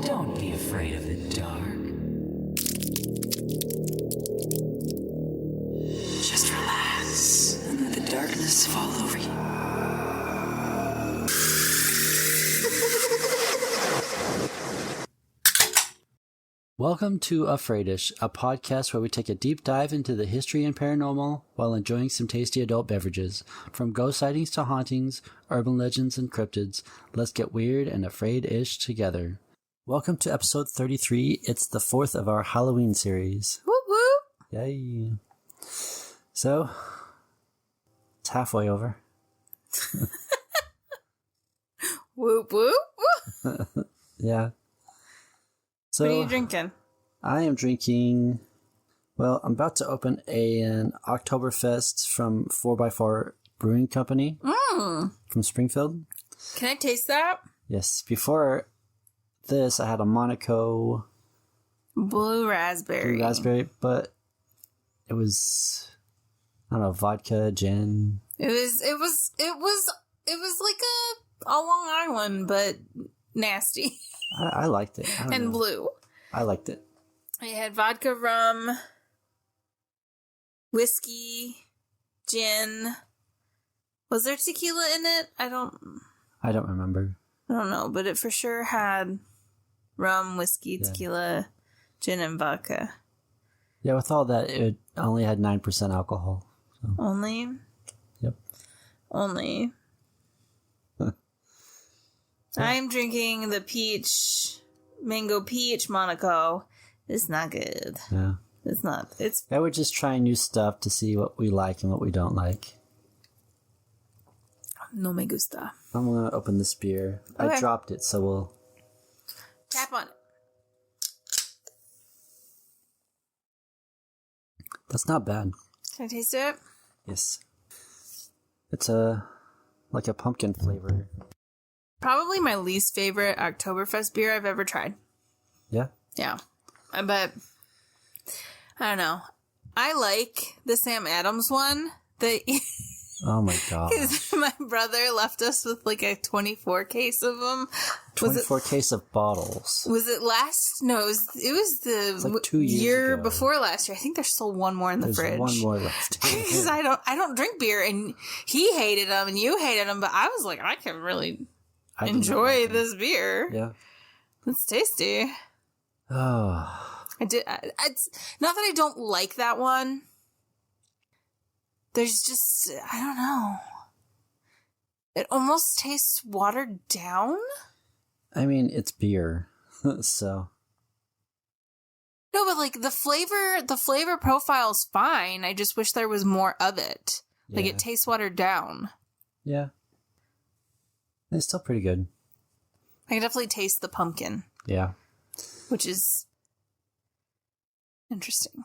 Don't be afraid of the dark. Just relax and let the darkness fall over you. Welcome to Afraidish, a podcast where we take a deep dive into the history and paranormal while enjoying some tasty adult beverages. From ghost sightings to hauntings, urban legends and cryptids, let's get weird and afraid-ish together. Welcome to episode 33. It's the fourth of our Halloween series. Whoop whoop! Yay! So, it's halfway over. Whoop whoop! Yeah. So, what are you drinking? I am drinking, well, I'm about to open an Oktoberfest from 4x4 Brewing Company from Springfield. Can I taste that? Yes. Before this, I had a Monaco Blue raspberry. but it was, I don't know, vodka, gin. It was like a Long Island, but nasty. I liked it. And blue. I liked it. I had vodka, rum, whiskey, gin. Was there tequila in it? I don't remember. I don't know, but it for sure had rum, whiskey, tequila, gin, and vodka. Yeah, with all that, it only had 9% alcohol. So. Only? Yep. Only. I'm drinking the mango peach Monaco. It's not good. Yeah. It's not. Yeah, we're just trying new stuff to see what we like and what we don't like. No me gusta. I'm going to open this beer. Okay. I dropped it, so we'll... Tap on it. That's not bad. Can I taste it? Yes. It's like a pumpkin flavor. Probably my least favorite Oktoberfest beer I've ever tried. Yeah? Yeah. But, I don't know. I like the Sam Adams one. Oh my god. Because my brother left us with like a 24 case of them. 24 case of bottles. Was it last? No, it was the like 2 years year ago. Before last year. I think there's still one more in the fridge. There's one more left. Because I don't drink beer, and he hated them, and you hated them, but I was like, I can really enjoy this beer. Yeah. It's tasty. Oh. It's not that I don't like that one. There's just, I don't know. It almost tastes watered down. I mean, it's beer, so. No, but like the flavor profile's fine. I just wish there was more of it. Like it tastes watered down. Yeah. It's still pretty good. I can definitely taste the pumpkin. Yeah. Which is interesting.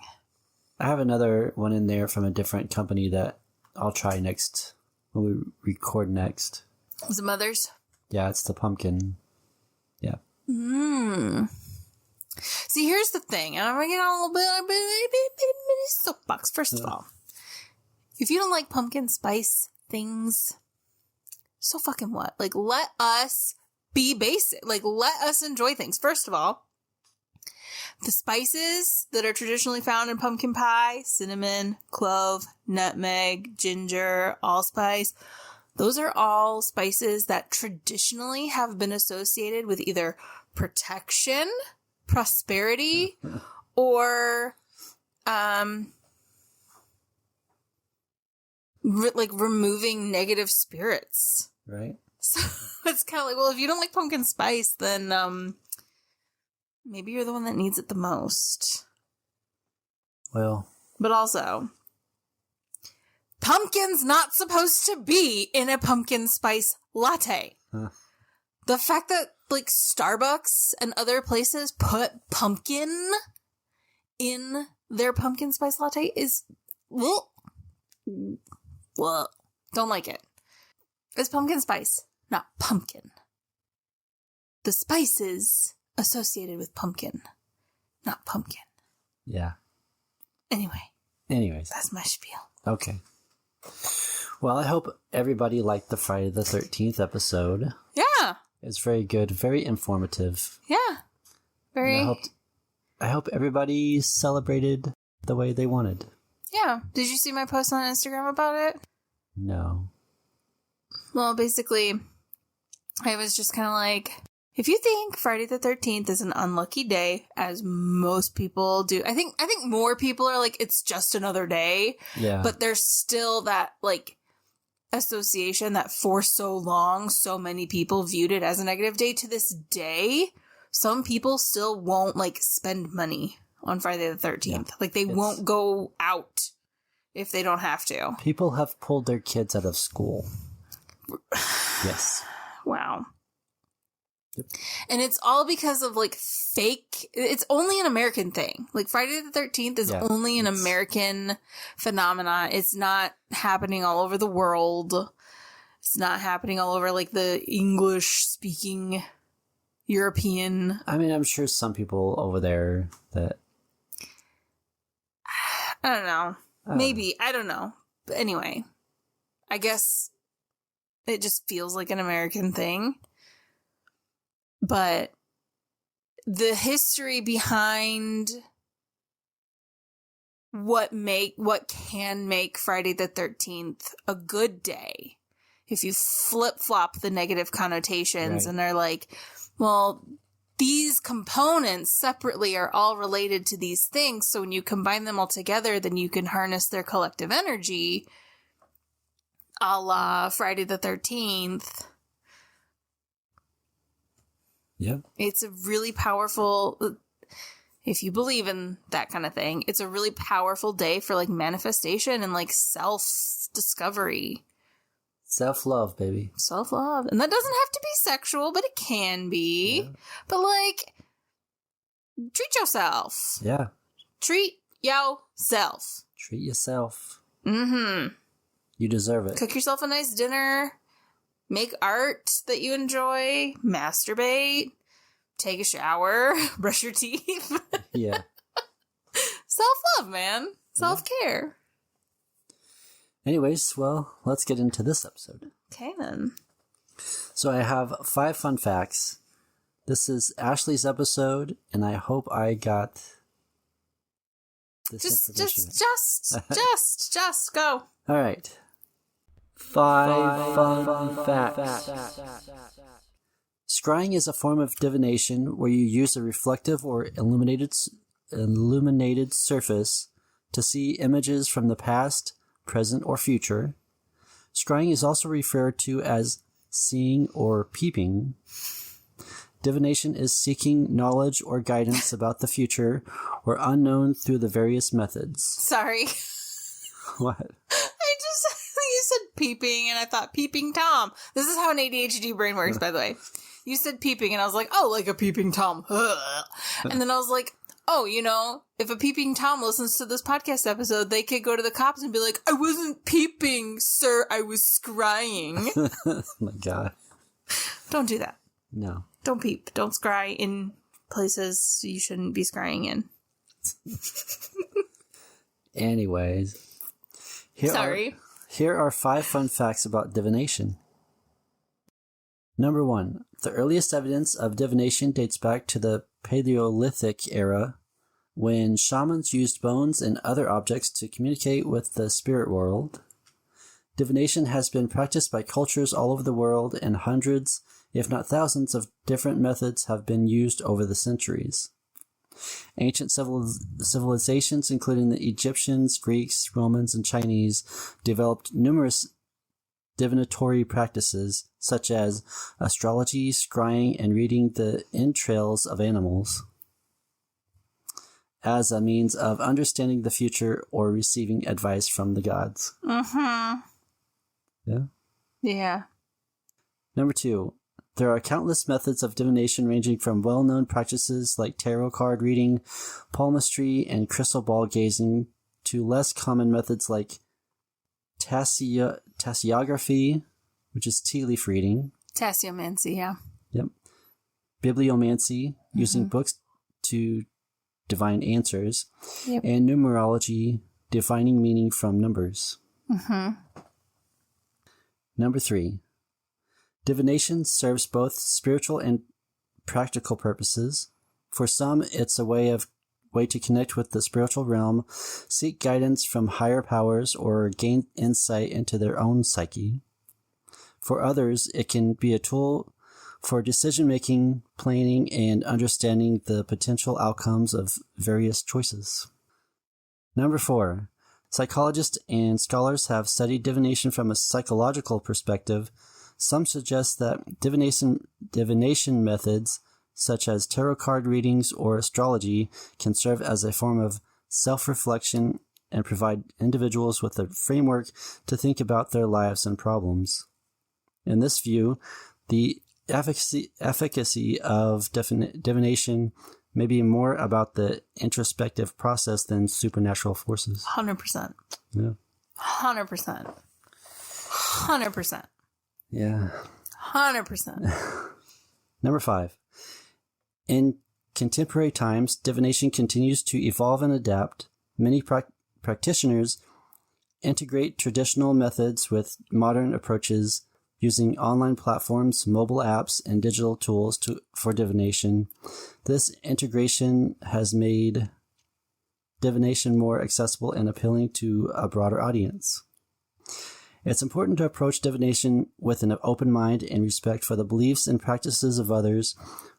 I have another one in there from a different company that I'll try next when we record next. Was it Mother's? Yeah, it's the pumpkin. Yeah. See, here's the thing, and I'm gonna get on a little bit soapbox. First of all, if you don't like pumpkin spice things, so fucking what? Like, let us be basic. Like, let us enjoy things. First of all, the spices that are traditionally found in pumpkin pie, cinnamon, clove, nutmeg, ginger, allspice, those are all spices that traditionally have been associated with either protection, prosperity, or removing negative spirits. Right. So it's kind of like, well, if you don't like pumpkin spice, then maybe you're the one that needs it the most. Well. But also, pumpkin's not supposed to be in a pumpkin spice latte. Huh. The fact that, like, Starbucks and other places put pumpkin in their pumpkin spice latte is... Don't like it. It's pumpkin spice, not pumpkin. The spices associated with pumpkin, not pumpkin. Yeah. Anyways. That's my spiel. Okay. Well, I hope everybody liked the Friday the 13th episode. Yeah. It's very good, very informative. Yeah. Very. I hope everybody celebrated the way they wanted. Yeah. Did you see my post on Instagram about it? No. Well, basically, I was just kind of like, if you think Friday the 13th is an unlucky day, as most people do, I think more people are like, it's just another day. Yeah. But there's still that, like, association that for so long, so many people viewed it as a negative day. To this day, some people still won't, like, spend money on Friday the 13th. Yeah. Like, they won't go out if they don't have to. People have pulled their kids out of school. Yes. Wow. Yep. And it's all because of, like, fake... It's only an American thing. Like, Friday the 13th is only an American phenomenon. It's not happening all over the world. It's not happening all over, like, the English-speaking European... I mean, I'm sure some people over there that... I don't know. Maybe. I don't know. But anyway, I guess it just feels like an American thing. But the history behind what can make Friday the 13th a good day, if you flip-flop the negative connotations and they're like, well, these components separately are all related to these things, so when you combine them all together, then you can harness their collective energy, a la Friday the 13th. Yeah. It's a really powerful, if you believe in that kind of thing, it's a really powerful day for, like, manifestation and, like, self-discovery. Self-love, baby. Self-love. And that doesn't have to be sexual, but it can be. Yeah. But, like, treat yourself. Yeah. Treat yourself. Treat yourself. Mm-hmm. You deserve it. Cook yourself a nice dinner. Make art that you enjoy. Masturbate. Take a shower. Brush your teeth. Yeah. Self-love, man. Self-care. Anyways, well, let's get into this episode. Okay, then. So I have 5 fun facts. This is Ashley's episode, and I hope I got this information. Just go. All right. 5 fun facts. Scrying is a form of divination where you use a reflective or illuminated surface to see images from the past, present, or future. Scrying is also referred to as seeing or peeping. Divination is seeking knowledge or guidance about the future or unknown through the various methods. Sorry. What? You said peeping, and I thought peeping Tom. This is how an ADHD brain works, by the way. You said peeping, and I was like, oh, like a peeping Tom. And then I was like, oh, you know, if a peeping Tom listens to this podcast episode, they could go to the cops and be like, I wasn't peeping, sir. I was scrying. Oh my God. Don't do that. No. Don't peep. Don't scry in places you shouldn't be scrying in. Anyways. Here are 5 fun facts about divination. Number 1. The earliest evidence of divination dates back to the Paleolithic era, when shamans used bones and other objects to communicate with the spirit world. Divination has been practiced by cultures all over the world, and hundreds, if not thousands, of different methods have been used over the centuries. Ancient civilizations, including the Egyptians, Greeks, Romans, and Chinese, developed numerous divinatory practices, such as astrology, scrying, and reading the entrails of animals, as a means of understanding the future or receiving advice from the gods. Mm-hmm. Yeah? Yeah. Number 2. There are countless methods of divination ranging from well-known practices like tarot card reading, palmistry, and crystal ball gazing to less common methods like tasseography, which is tea leaf reading. Tasseomancy, yeah. Yep. Bibliomancy, using books to divine answers. Yep. And numerology, defining meaning from numbers. Mm-hmm. Number 3. Divination serves both spiritual and practical purposes. For some, it's a way to connect with the spiritual realm, seek guidance from higher powers, or gain insight into their own psyche. For others, it can be a tool for decision-making, planning, and understanding the potential outcomes of various choices. Number 4. Psychologists and scholars have studied divination from a psychological perspective. Some suggest that divination methods, such as tarot card readings or astrology, can serve as a form of self-reflection and provide individuals with a framework to think about their lives and problems. In this view, the efficacy of divination may be more about the introspective process than supernatural forces. 100%. Yeah. 100%. 100%. Yeah. 100%. Number 5. In contemporary times, divination continues to evolve and adapt. Many practitioners integrate traditional methods with modern approaches, using online platforms, mobile apps, and digital tools for divination. This integration has made divination more accessible and appealing to a broader audience. It's important to approach divination with an open mind and respect for the beliefs and practices of others,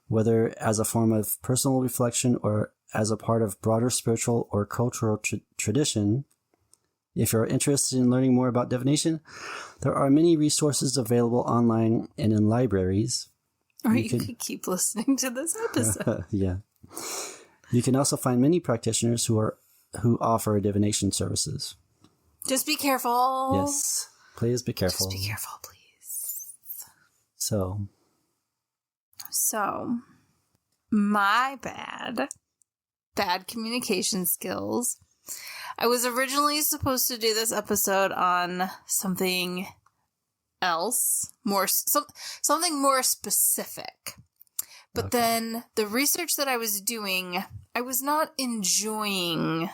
whether as a form of personal reflection or as a part of broader spiritual or cultural tradition. If you're interested in learning more about divination, there are many resources available online and in libraries. Or you could keep listening to this episode. Yeah. You can also find many practitioners who offer divination services. Just be careful. Yes. Please be careful. Just be careful, please. So, my bad communication skills. I was originally supposed to do this episode on something else, something more specific. But then the research that I was doing, I was not enjoying.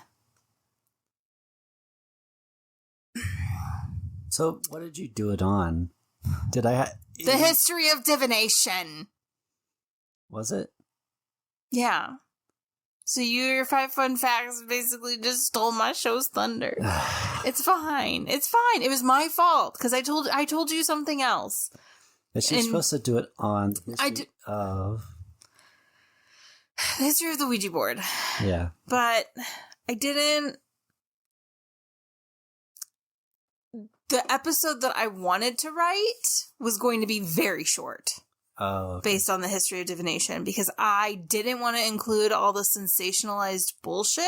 So what did you do it on? The history of divination. Was it? Yeah. So your 5 fun facts basically just stole my show's thunder. It's fine. It's fine. It was my fault because I told you something else. But she's supposed to do it on the history of the Ouija board. Yeah. But I didn't. The episode that I wanted to write was going to be very short. Oh, okay. Based on the history of divination, because I didn't want to include all the sensationalized bullshit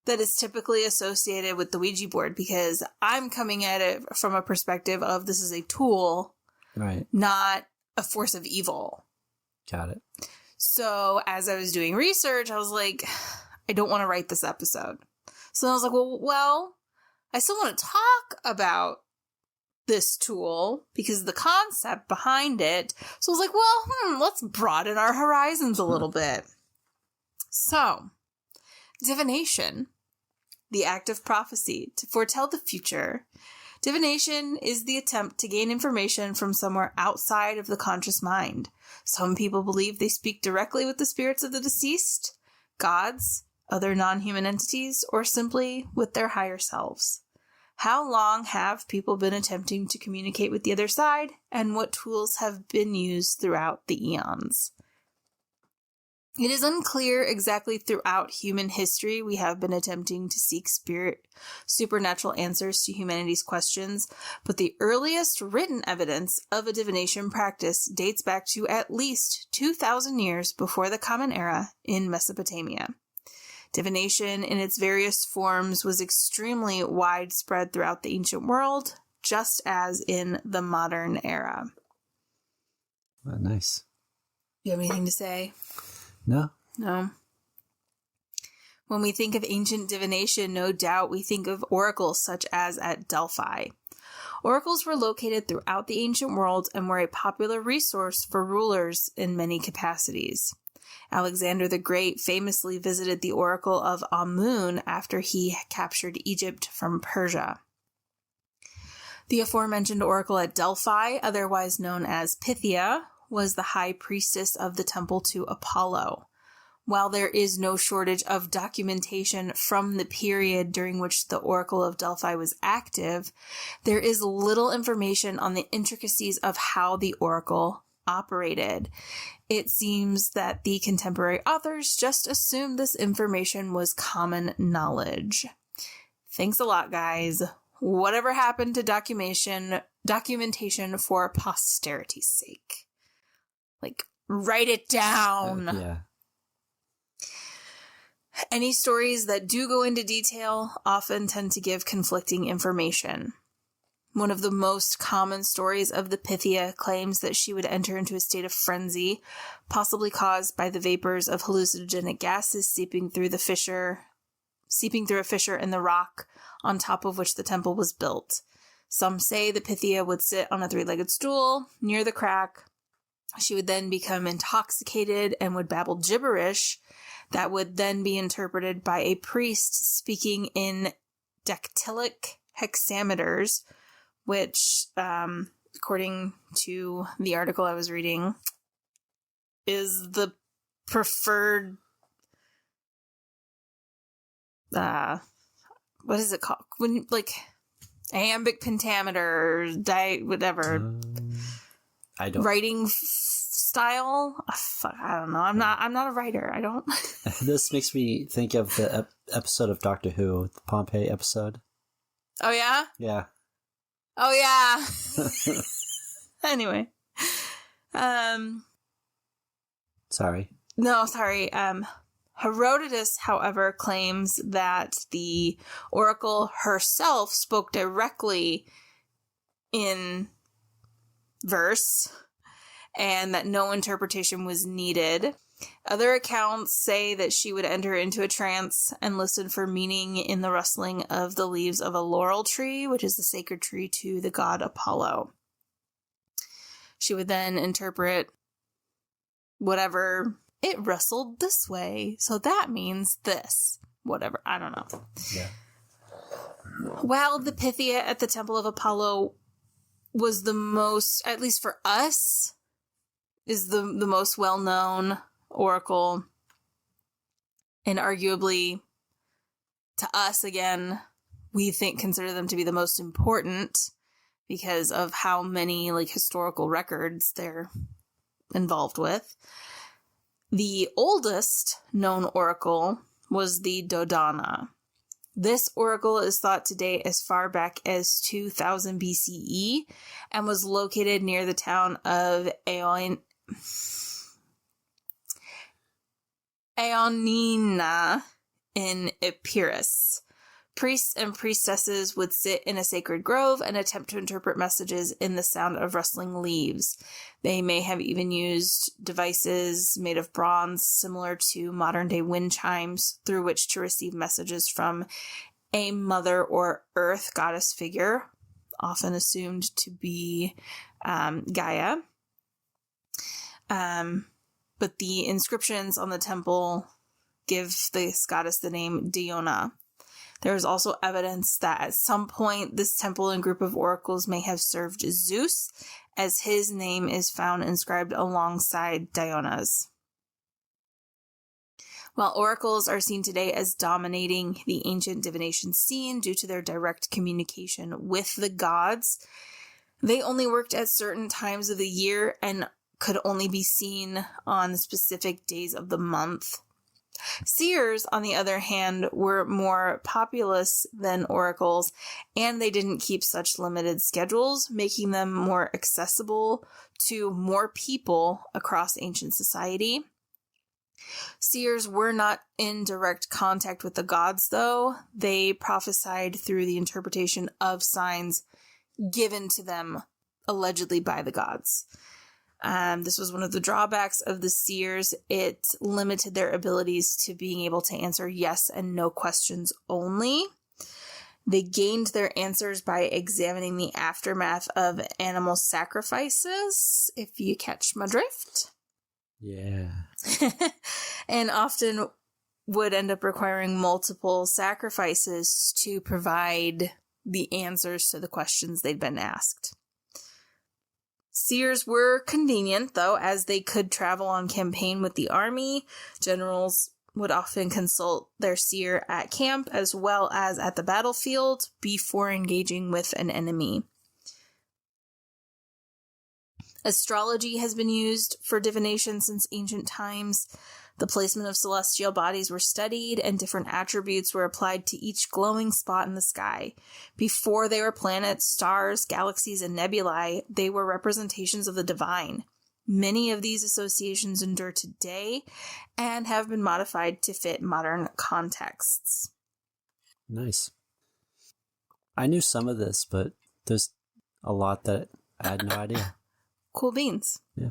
that is typically associated with the Ouija board, because I'm coming at it from a perspective of this is a tool, right? Not a force of evil. Got it. So as I was doing research, I was like, I don't want to write this episode. So I was like, well, I still want to talk about this tool because of the concept behind it. So I was like, well, let's broaden our horizons a little bit. So, divination, the act of prophecy to foretell the future. Divination is the attempt to gain information from somewhere outside of the conscious mind. Some people believe they speak directly with the spirits of the deceased, gods, other non-human entities, or simply with their higher selves. How long have people been attempting to communicate with the other side, and what tools have been used throughout the eons? It is unclear exactly throughout human history we have been attempting to seek supernatural answers to humanity's questions, but the earliest written evidence of a divination practice dates back to at least 2,000 years before the Common Era in Mesopotamia. Divination in its various forms was extremely widespread throughout the ancient world, just as in the modern era. Well, nice. Do you have anything to say? No. When we think of ancient divination, no doubt we think of oracles such as at Delphi. Oracles were located throughout the ancient world and were a popular resource for rulers in many capacities. Alexander the Great famously visited the oracle of Amun after he captured Egypt from Persia. The aforementioned oracle at Delphi, otherwise known as Pythia, was the high priestess of the temple to Apollo. While there is no shortage of documentation from the period during which the Oracle of Delphi was active, there is little information on the intricacies of how the oracle operated. It seems that the contemporary authors just assumed this information was common knowledge. Thanks a lot, guys. Whatever happened to documentation for posterity's sake? Like, write it down. Yeah. Any stories that do go into detail often tend to give conflicting information. One of the most common stories of the Pythia claims that she would enter into a state of frenzy, possibly caused by the vapors of hallucinogenic gases seeping through a fissure in the rock on top of which the temple was built. Some say the Pythia would sit on a three-legged stool near the crack. She would then become intoxicated and would babble gibberish that would then be interpreted by a priest speaking in dactylic hexameters, which, according to the article I was reading, is the preferred, what is it called? When, like, iambic pentameter, whatever. I don't. Writing style? I don't know. I'm not a writer. I don't. This makes me think of the episode of Doctor Who, the Pompeii episode. Oh, yeah? Yeah. Oh, yeah. Anyway. Sorry. No, sorry. Herodotus, however, claims that the oracle herself spoke directly in verse and that no interpretation was needed. Other accounts say that she would enter into a trance and listen for meaning in the rustling of the leaves of a laurel tree, which is the sacred tree to the god Apollo. She would then interpret whatever, it rustled this way, so that means this. Whatever, I don't know. Yeah. While the Pythia at the Temple of Apollo was the most, at least for us, is the most well-known oracle, and arguably to us, again, we consider them to be the most important because of how many like historical records they're involved with. The oldest known oracle was the Dodona. This oracle is thought to date as far back as 2000 BCE and was located near the town of Ioannina in Epirus. Priests and priestesses would sit in a sacred grove and attempt to interpret messages in the sound of rustling leaves. They may have even used devices made of bronze similar to modern-day wind chimes through which to receive messages from a mother or earth goddess figure, often assumed to be Gaia. But the inscriptions on the temple give this goddess the name Diona. There is also evidence that at some point this temple and group of oracles may have served Zeus, as his name is found inscribed alongside Diona's. While oracles are seen today as dominating the ancient divination scene due to their direct communication with the gods, they only worked at certain times of the year and could only be seen on specific days of the month. Seers, on the other hand, were more populous than oracles, and they didn't keep such limited schedules, making them more accessible to more people across ancient society. Seers were not in direct contact with the gods, though. They prophesied through the interpretation of signs given to them allegedly by the gods. This was one of the drawbacks of the seers. It limited their abilities to being able to answer yes and no questions only. They gained their answers by examining the aftermath of animal sacrifices, if you catch my drift. Yeah. And often would end up requiring multiple sacrifices to provide the answers to the questions they'd been asked. Seers were convenient, though, as they could travel on campaign with the army. Generals would often consult their seer at camp as well as at the battlefield before engaging with an enemy. Astrology has been used for divination since ancient times. The placement of celestial bodies were studied, and different attributes were applied to each glowing spot in the sky. Before they were planets, stars, galaxies, and nebulae, they were representations of the divine. Many of these associations endure today and have been modified to fit modern contexts. Nice. I knew some of this, but there's a lot that I had no idea. Cool beans. Yeah.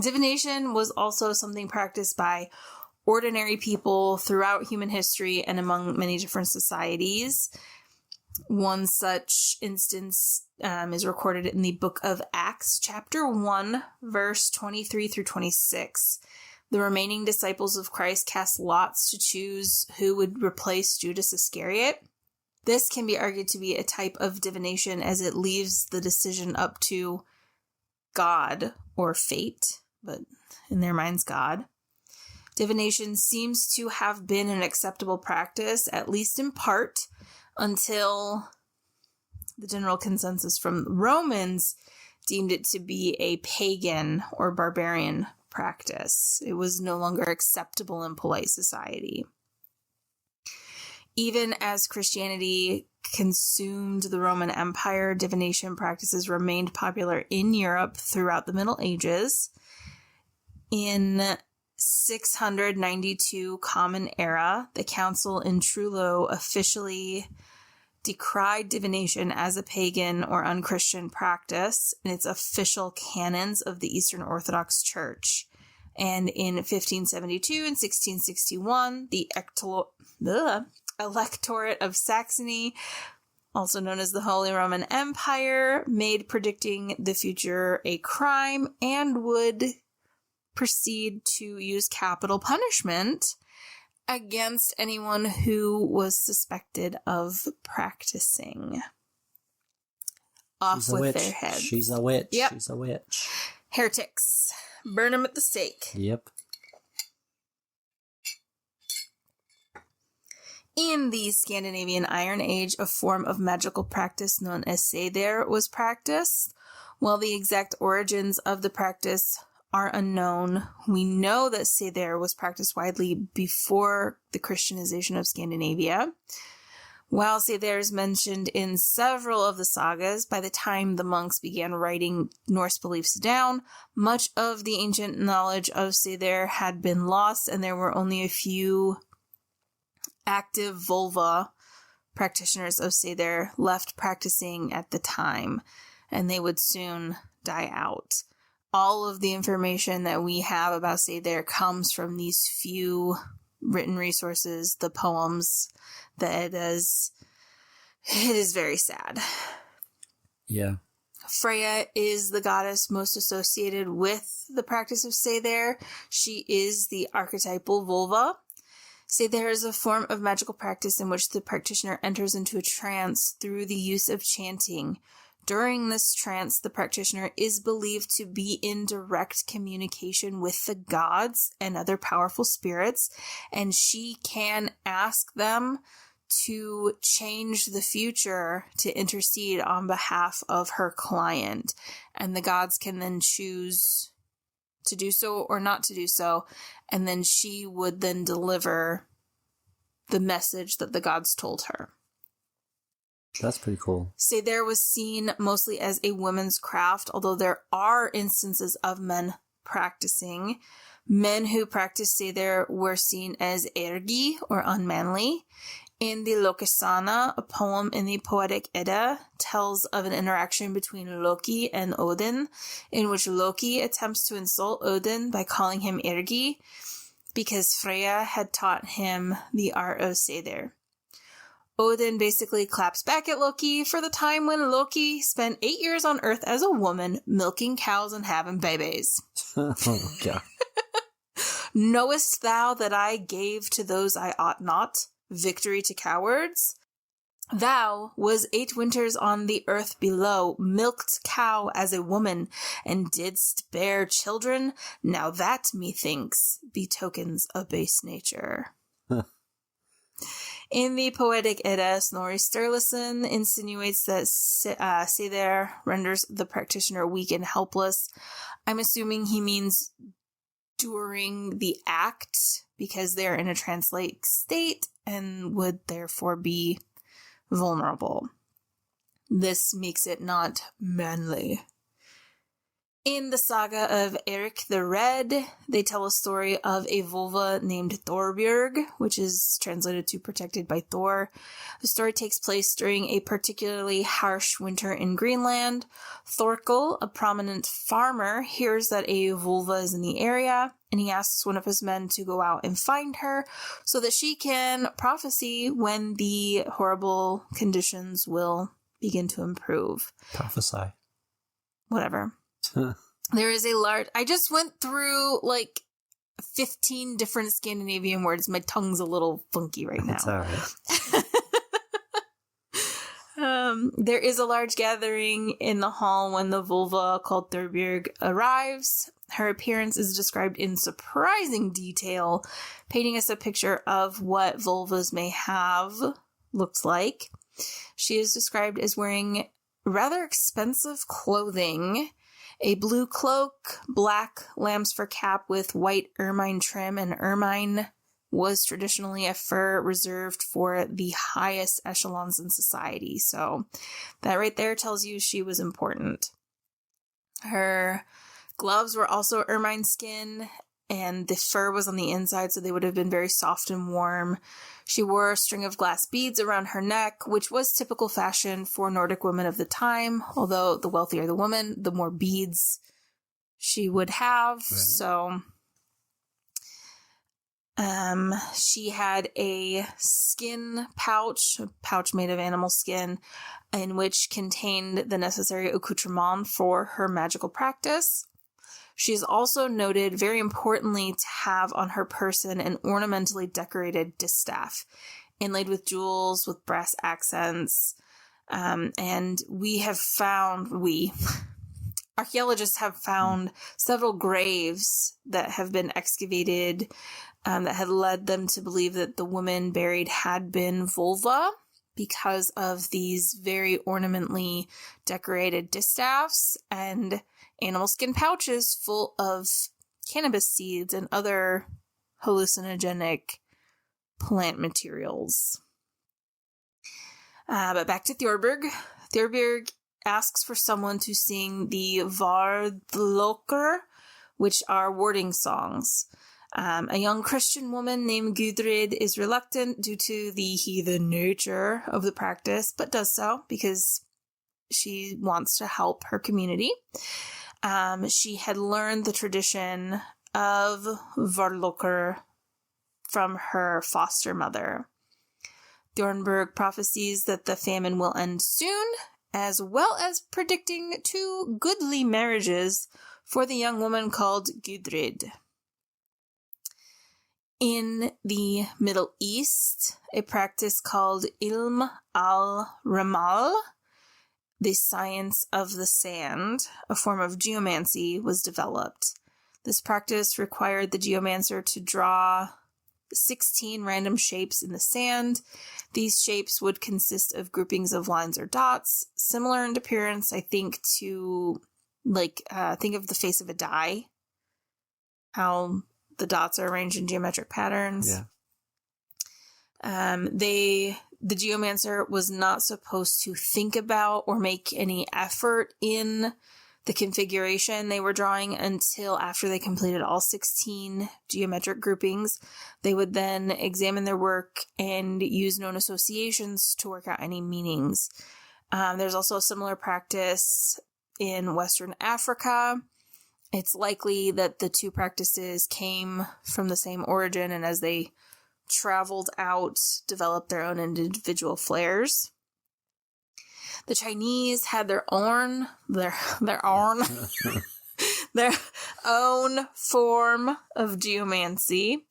Divination was also something practiced by ordinary people throughout human history and among many different societies. One such instance is recorded in the book of Acts, chapter 1, verse 23 through 26. The remaining disciples of Christ cast lots to choose who would replace Judas Iscariot. This can be argued to be a type of divination, as it leaves the decision up to God or fate, but in their minds, God. Divination seems to have been an acceptable practice, at least in part, until the general consensus from Romans deemed it to be a pagan or barbarian practice. It was no longer acceptable in polite society. Even as Christianity consumed the Roman Empire, divination practices remained popular in Europe throughout the Middle Ages. In 692 Common Era, the council in Trullo officially decried divination as a pagan or unchristian practice in its official canons of the Eastern Orthodox Church. And in 1572 and 1661, the Electorate of Saxony, also known as the Holy Roman Empire, made predicting the future a crime and would proceed to use capital punishment against anyone who was suspected of practicing. Off with their heads. She's a witch. Yep. She's a witch. Heretics. Burn them at the stake. Yep. In the Scandinavian Iron Age, a form of magical practice known as seder was practiced. While the exact origins of the practice are unknown, we know that seder was practiced widely before the Christianization of Scandinavia. While seder is mentioned in several of the sagas, by the time the monks began writing Norse beliefs down, much of the ancient knowledge of seder had been lost, and there were only a few active vulva practitioners of seder left practicing at the time, and they would soon die out. All of the information that we have about seder comes from these few written resources, the poems, the Eddas. It is very sad. Yeah. Freya is the goddess most associated with the practice of seder. She is the archetypal vulva. Seder is a form of magical practice in which the practitioner enters into a trance through the use of chanting. During this trance, the practitioner is believed to be in direct communication with the gods and other powerful spirits, and she can ask them to change the future to intercede on behalf of her client, and the gods can then choose to do so or not to do so, and then she would then deliver the message that the gods told her. That's pretty cool. Seder was seen mostly as a women's craft, although there are instances of men practicing. Men who practiced Seder were seen as ergi, or unmanly. In the Lokasana, a poem in the Poetic Edda tells of an interaction between Loki and Odin, in which Loki attempts to insult Odin by calling him ergi, because Freya had taught him the art of Seder. Odin basically claps back at Loki for the time when Loki spent 8 years on Earth as a woman, milking cows and having babies. Oh, God. Knowest thou that I gave to those I ought not, victory to cowards? Thou was 8 winters on the earth below, milked cow as a woman, and didst bear children. Now that, methinks, betokens a base nature. In the Poetic Edda, Snorri Sturluson insinuates that Seidr renders the practitioner weak and helpless. I'm assuming he means during the act, because they're in a trance-like state and would therefore be vulnerable. This makes it not manly. In the saga of Eric the Red, they tell a story of a vulva named Thorbjörg, which is translated to protected by Thor. The story takes place during a particularly harsh winter in Greenland. Thorkel, a prominent farmer, hears that a vulva is in the area, and he asks one of his men to go out and find her so that she can prophesy when the horrible conditions will begin to improve. Prophesy. Whatever. There is a large... I just went through, 15 different Scandinavian words. My tongue's a little funky right now. That's all right. There is a large gathering in the hall when the vulva called Thorbjörg arrives. Her appearance is described in surprising detail, painting us a picture of what vulvas may have looked like. She is described as wearing rather expensive clothing, a blue cloak, black lamb's fur cap with white ermine trim, and ermine was traditionally a fur reserved for the highest echelons in society. So that right there tells you she was important. Her gloves were also ermine skin, and the fur was on the inside, so they would have been very soft and warm. She wore a string of glass beads around her neck, which was typical fashion for Nordic women of the time, although the wealthier the woman, the more beads she would have. Right. So she had a skin pouch, a pouch made of animal skin, in which contained the necessary accoutrement for her magical practice. She is also noted, very importantly, to have on her person an ornamentally decorated distaff, inlaid with jewels, with brass accents. And archaeologists have found several graves that have been excavated that had led them to believe that the woman buried had been vulva because of these very ornamentally decorated distaffs and animal skin pouches full of cannabis seeds and other hallucinogenic plant materials. But back to Thorbjörg. Thorbjörg asks for someone to sing the Vardlokker, which are warding songs. A young Christian woman named Gudrid is reluctant due to the heathen nature of the practice, but does so because she wants to help her community. She had learned the tradition of Vardlokker from her foster mother. Thorbjörg prophesies that the famine will end soon, as well as predicting 2 goodly marriages for the young woman called Gudrid. In the Middle East, a practice called Ilm al-Ramal, the science of the sand, a form of geomancy, was developed. This practice required the geomancer to draw 16 random shapes in the sand. These shapes would consist of groupings of lines or dots, similar in appearance, I think, to, think of the face of a die, how the dots are arranged in geometric patterns. Yeah. The geomancer was not supposed to think about or make any effort in the configuration they were drawing until after they completed all 16 geometric groupings. They would then examine their work and use known associations to work out any meanings. There's also a similar practice in Western Africa. It's likely that the 2 practices came from the same origin, and as they traveled out, developed their own individual flares. The Chinese had their own their own form of geomancy.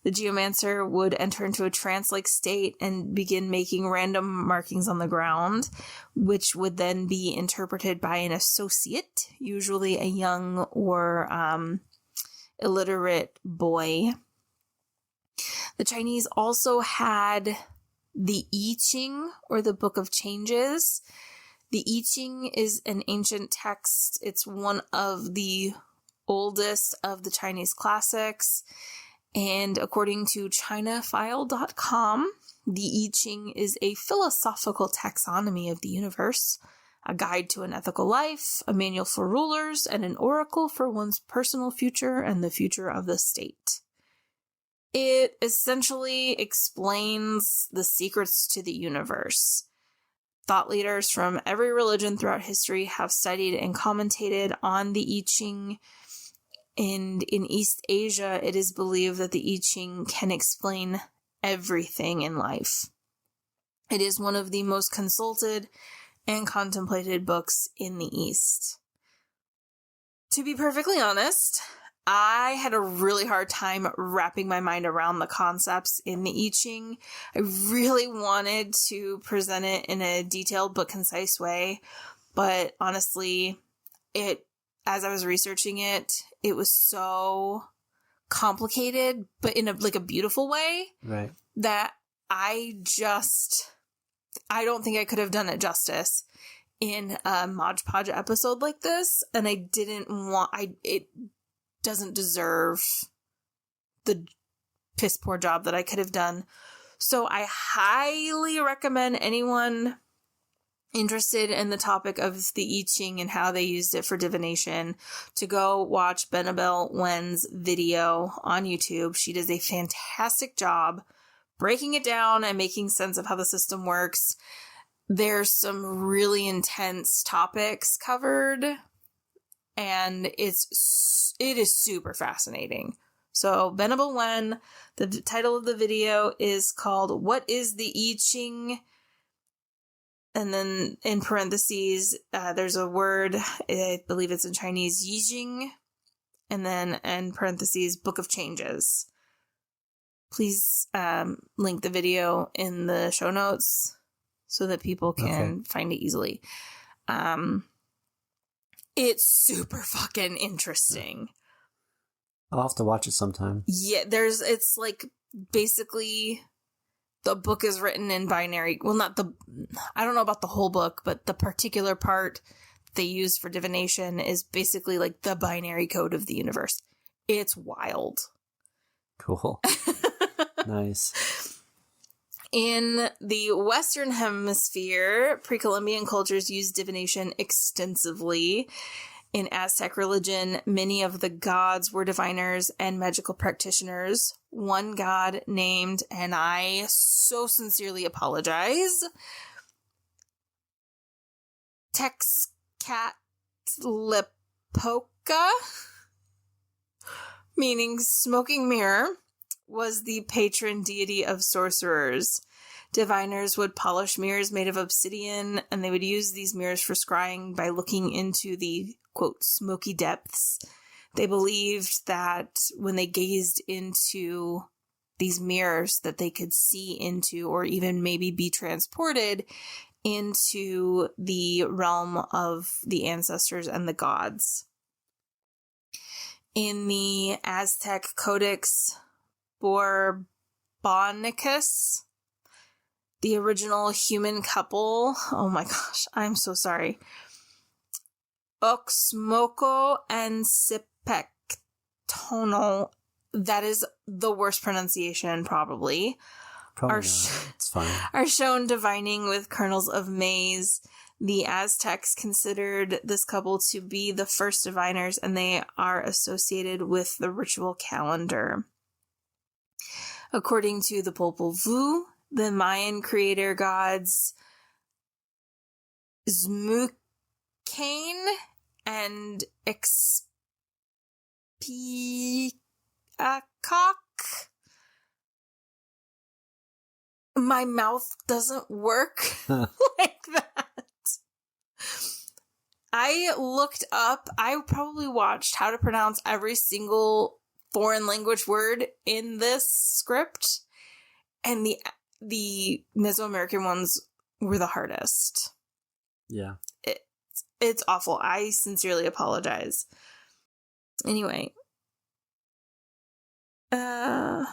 The geomancer would enter into a trance-like state and begin making random markings on the ground, which would then be interpreted by an associate, usually a young or illiterate boy. The Chinese also had the I Ching, or the Book of Changes. The I Ching is an ancient text. It's one of the oldest of the Chinese classics. And according to ChinaFile.com, the I Ching is a philosophical taxonomy of the universe, a guide to an ethical life, a manual for rulers, and an oracle for one's personal future and the future of the state. It essentially explains the secrets to the universe. Thought leaders from every religion throughout history have studied and commentated on the I Ching. And in East Asia, it is believed that the I Ching can explain everything in life. It is one of the most consulted and contemplated books in the East. To be perfectly honest, I had a really hard time wrapping my mind around the concepts in the I Ching. I really wanted to present it in a detailed but concise way, but honestly, as I was researching it, it was so complicated, but in a beautiful way, Right. that I don't think I could have done it justice in a Mod Podge episode like this, and I didn't want, it doesn't deserve the piss poor job that I could have done. So I highly recommend anyone interested in the topic of the I Ching and how they used it for divination to go watch Benabel Wen's video on YouTube. She does a fantastic job breaking it down and making sense of how the system works. There's some really intense topics covered, and it is super fascinating. So Benabel Wen, the title of the video is called "What is the I Ching?" And then in parentheses, there's a word, I believe it's in Chinese, Yijing, and then in parentheses, Book of Changes. Please link the video in the show notes so that people can find it easily. It's super fucking interesting. I'll have to watch it sometime. Yeah, it's like basically the book is written in binary. Well, I don't know about the whole book, but the particular part they use for divination is basically like the binary code of the universe. It's wild. Cool. Nice. In the Western Hemisphere, pre-Columbian cultures used divination extensively. In Aztec religion, many of the gods were diviners and magical practitioners. One god named, and I so sincerely apologize, Tezcatlipoca, meaning smoking mirror, was the patron deity of sorcerers. Diviners would polish mirrors made of obsidian, and they would use these mirrors for scrying by looking into the, quote, smoky depths. They believed that when they gazed into these mirrors that they could see into, or even maybe be transported into the realm of the ancestors and the gods. In the Aztec Codex Bourbonicus, the original human couple, oh my gosh, I'm so sorry, Oxmoco and Sipectono, that is the worst pronunciation probably, Probably not. It's fine. are shown divining with kernels of maize. The Aztecs considered this couple to be the first diviners, and they are associated with the ritual calendar. According to the Popol Vuh, the Mayan creator gods Xmucain and Expiacock. My mouth doesn't work like that. I looked up, I probably watched how to pronounce every single foreign language word in this script, and the Mesoamerican ones were the hardest. Yeah. It's awful. I sincerely apologize. Anyway. The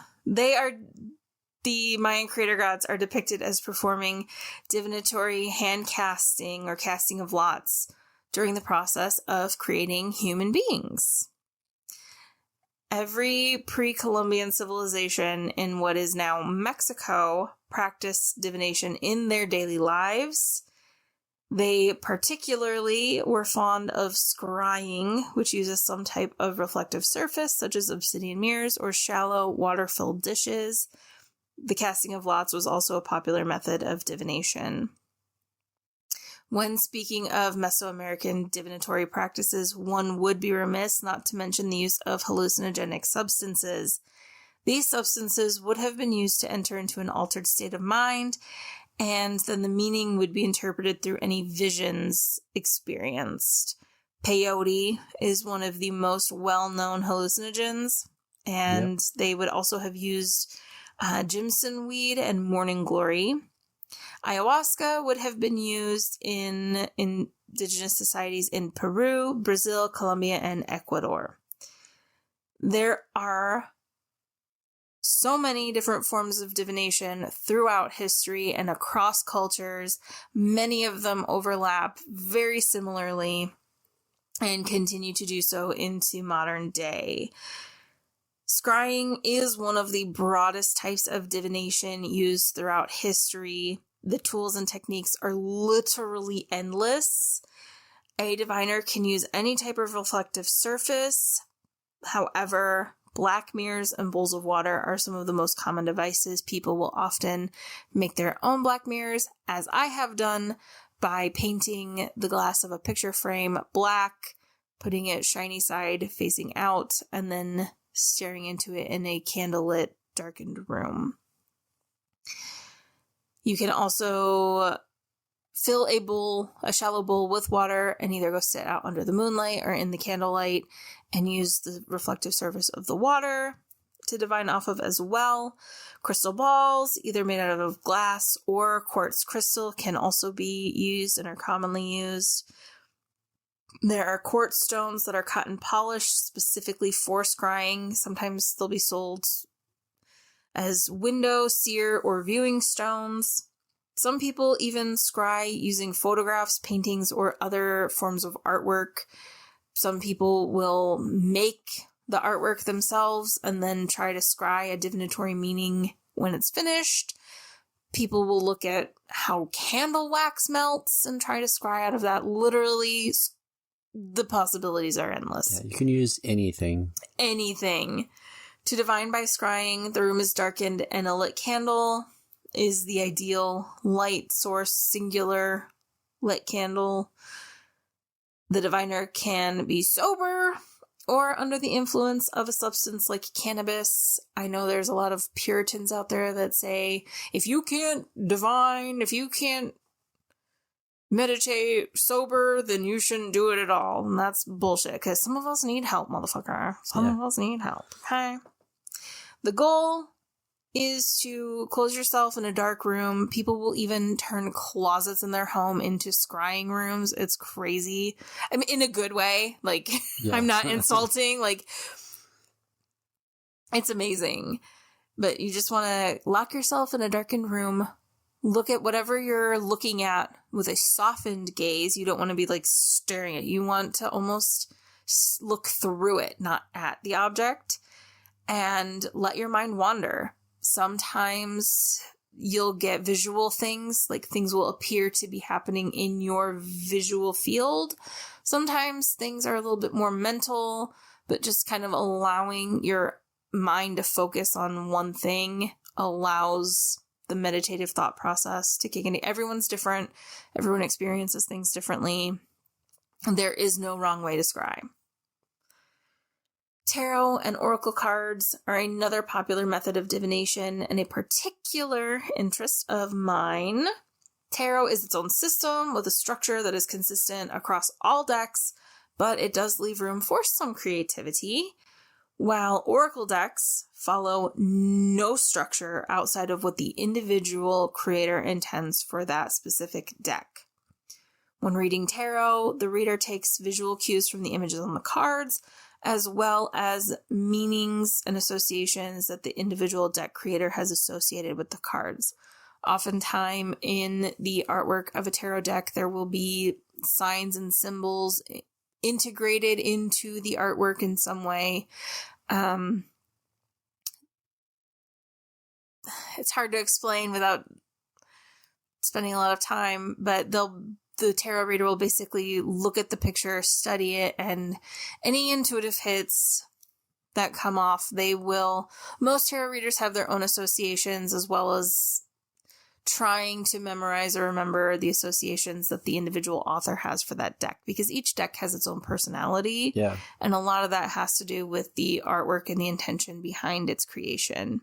Mayan creator gods are depicted as performing divinatory hand casting or casting of lots during the process of creating human beings. Every pre-Columbian civilization in what is now Mexico practiced divination in their daily lives. They particularly were fond of scrying, which uses some type of reflective surface, such as obsidian mirrors or shallow water-filled dishes. The casting of lots was also a popular method of divination. When speaking of Mesoamerican divinatory practices, one would be remiss not to mention the use of hallucinogenic substances. These substances would have been used to enter into an altered state of mind, and then the meaning would be interpreted through any visions experienced. Peyote is one of the most well-known hallucinogens, and they would also have used Jimson weed and morning glory. Ayahuasca would have been used in indigenous societies in Peru, Brazil, Colombia, and Ecuador. There are so many different forms of divination throughout history and across cultures. Many of them overlap very similarly and continue to do so into modern day. Scrying is one of the broadest types of divination used throughout history. The tools and techniques are literally endless. A diviner can use any type of reflective surface. However, black mirrors and bowls of water are some of the most common devices. People will often make their own black mirrors, as I have done, by painting the glass of a picture frame black, putting it shiny side facing out, and then staring into it in a candlelit, darkened room. You can also fill a shallow bowl with water and either go sit out under the moonlight or in the candlelight and use the reflective surface of the water to divine off of as well. Crystal balls, either made out of glass or quartz crystal, can also be used and are commonly used. There are quartz stones that are cut and polished specifically for scrying. Sometimes they'll be sold as window, seer, or viewing stones. Some people even scry using photographs, paintings, or other forms of artwork. Some people will make the artwork themselves and then try to scry a divinatory meaning when it's finished. People will look at how candle wax melts and try to scry out of that. Literally, the possibilities are endless. Yeah, you can use anything. Anything. To divine by scrying, the room is darkened and a lit candle is the ideal light source, singular lit candle. The diviner can be sober or under the influence of a substance like cannabis. I know there's a lot of Puritans out there that say, if you can't divine, if you can't meditate sober, then you shouldn't do it at all. And that's bullshit, because some of us need help, motherfucker. Some of us need help, okay? The goal is to close yourself in a dark room. People will even turn closets in their home into scrying rooms. It's crazy. I mean, in a good way. Like, yeah. I'm not insulting. Like, it's amazing. But you just want to lock yourself in a darkened room. Look at whatever you're looking at with a softened gaze. You don't want to be like staring at it. You want to almost look through it, not at the object, and let your mind wander. Sometimes you'll get visual things, like things will appear to be happening in your visual field. Sometimes things are a little bit more mental, but just kind of allowing your mind to focus on one thing allows the meditative thought process to kick in. Everyone's different. Everyone experiences things differently. There is no wrong way to scry. Tarot and oracle cards are another popular method of divination and a particular interest of mine. Tarot is its own system with a structure that is consistent across all decks, but it does leave room for some creativity, while Oracle decks follow no structure outside of what the individual creator intends for that specific deck. When reading tarot, the reader takes visual cues from the images on the cards, as well as meanings and associations that the individual deck creator has associated with the cards. Oftentimes in the artwork of a tarot deck, there will be signs and symbols integrated into the artwork in some way. It's hard to explain without spending a lot of time, but the tarot reader will basically look at the picture, study it, and any intuitive hits that come off, most tarot readers have their own associations, as well as trying to memorize or remember the associations that the individual author has for that deck, because each deck has its own personality. Yeah. And a lot of that has to do with the artwork and the intention behind its creation.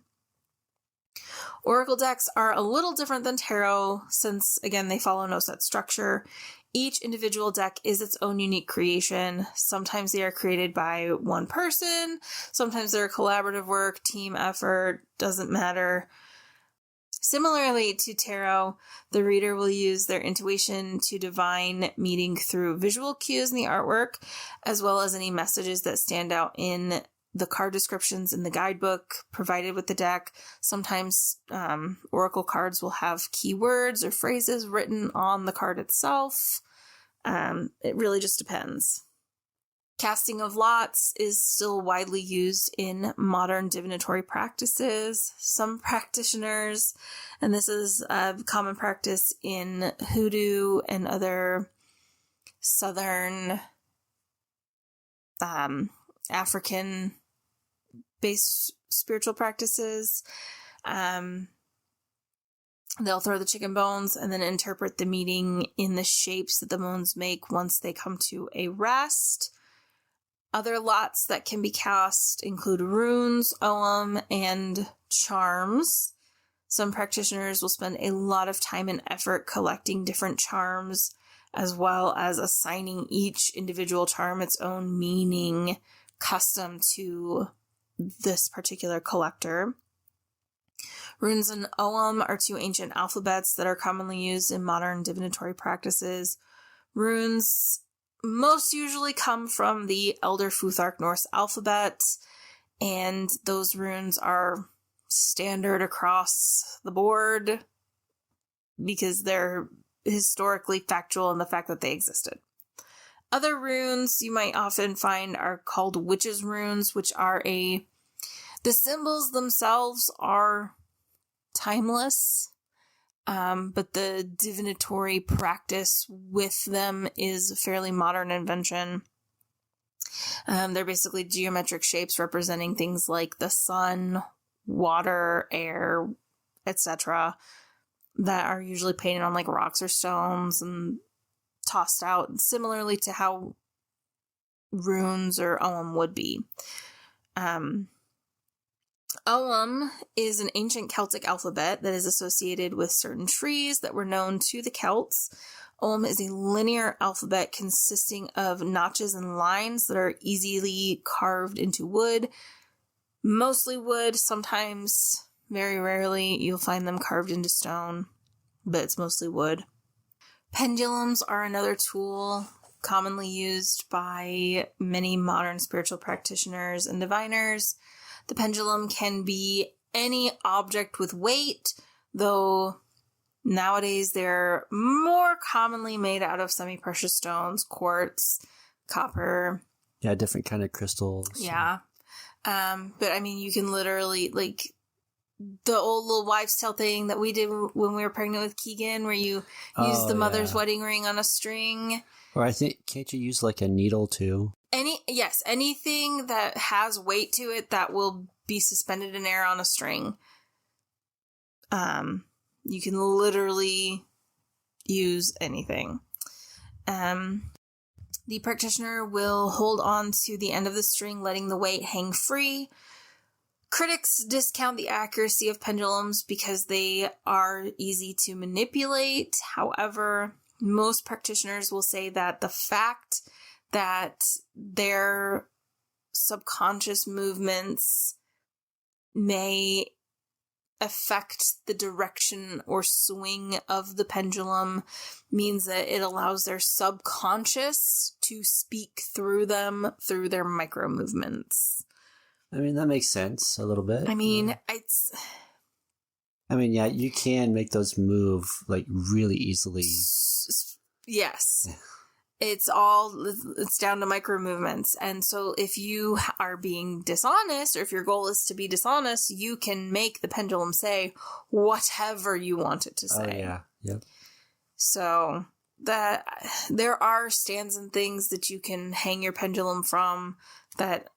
Oracle decks are a little different than tarot since, again, they follow no set structure. Each individual deck is its own unique creation. Sometimes they are created by one person. Sometimes they're collaborative work, team effort, doesn't matter. Similarly to tarot, the reader will use their intuition to divine meaning through visual cues in the artwork, as well as any messages that stand out in the card descriptions in the guidebook provided with the deck. Sometimes oracle cards will have keywords or phrases written on the card itself. It really just depends. Casting of lots is still widely used in modern divinatory practices. Some practitioners, and this is a common practice in hoodoo and other southern African-based spiritual practices, they'll throw the chicken bones and then interpret the meaning in the shapes that the bones make once they come to a rest. Other lots that can be cast include runes, ogham, and charms. Some practitioners will spend a lot of time and effort collecting different charms, as well as assigning each individual charm its own meaning custom to this particular collector. Runes and ogham are two ancient alphabets that are commonly used in modern divinatory practices. Runes most usually come from the Elder Futhark Norse alphabet, and those runes are standard across the board because they're historically factual in the fact that they existed. Other runes you might often find are called witches' runes, which are the symbols themselves are timeless. But the divinatory practice with them is a fairly modern invention. They're basically geometric shapes representing things like the sun, water, air, etc. that are usually painted on like rocks or stones and tossed out, similarly to how runes or ogham would be. Ogham is an ancient Celtic alphabet that is associated with certain trees that were known to the Celts. Ogham is a linear alphabet consisting of notches and lines that are easily carved into wood. Mostly wood, sometimes, very rarely, you'll find them carved into stone, but it's mostly wood. Pendulums are another tool commonly used by many modern spiritual practitioners and diviners. The pendulum can be any object with weight, though nowadays they're more commonly made out of semi-precious stones, quartz, copper. Yeah, different kind of crystals. Yeah. But I mean, you can literally, like, the old little wives' tale thing that we did when we were pregnant with Keegan, where you use the mother's wedding ring on a string. Or I think, can't you use like a needle too? Anything that has weight to it that will be suspended in air on a string. You can literally use anything. The practitioner will hold on to the end of the string, letting the weight hang free. Critics discount the accuracy of pendulums because they are easy to manipulate. However, most practitioners will say that the fact that their subconscious movements may affect the direction or swing of the pendulum means that it allows their subconscious to speak through them through their micro movements. I mean, that makes sense a little bit. I mean, yeah, you can make those move like really easily. Yes. Yeah. It's down to micro movements. And so if you are being dishonest, or if your goal is to be dishonest, you can make the pendulum say whatever you want it to say. Oh, yeah. Yep. So that there are stands and things that you can hang your pendulum from that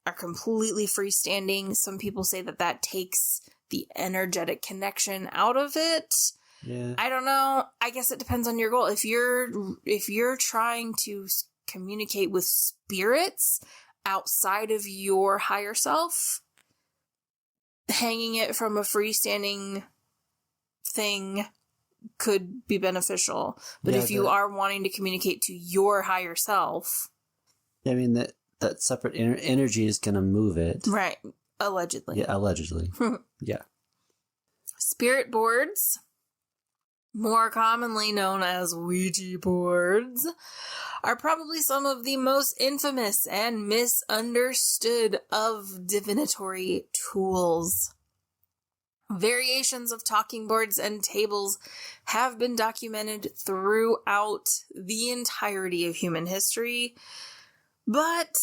are completely freestanding. Some people say that that takes the energetic connection out of it. Yeah. I don't know. I guess it depends on your goal. If you're trying to communicate with spirits outside of your higher self, hanging it from a freestanding thing could be beneficial. But if you are wanting to communicate to your higher self, I mean, that separate energy is going to move it. right? Allegedly. Yeah, allegedly. Yeah. Spirit boards, more commonly known as Ouija boards, are probably some of the most infamous and misunderstood of divinatory tools. Variations of talking boards and tables have been documented throughout the entirety of human history, but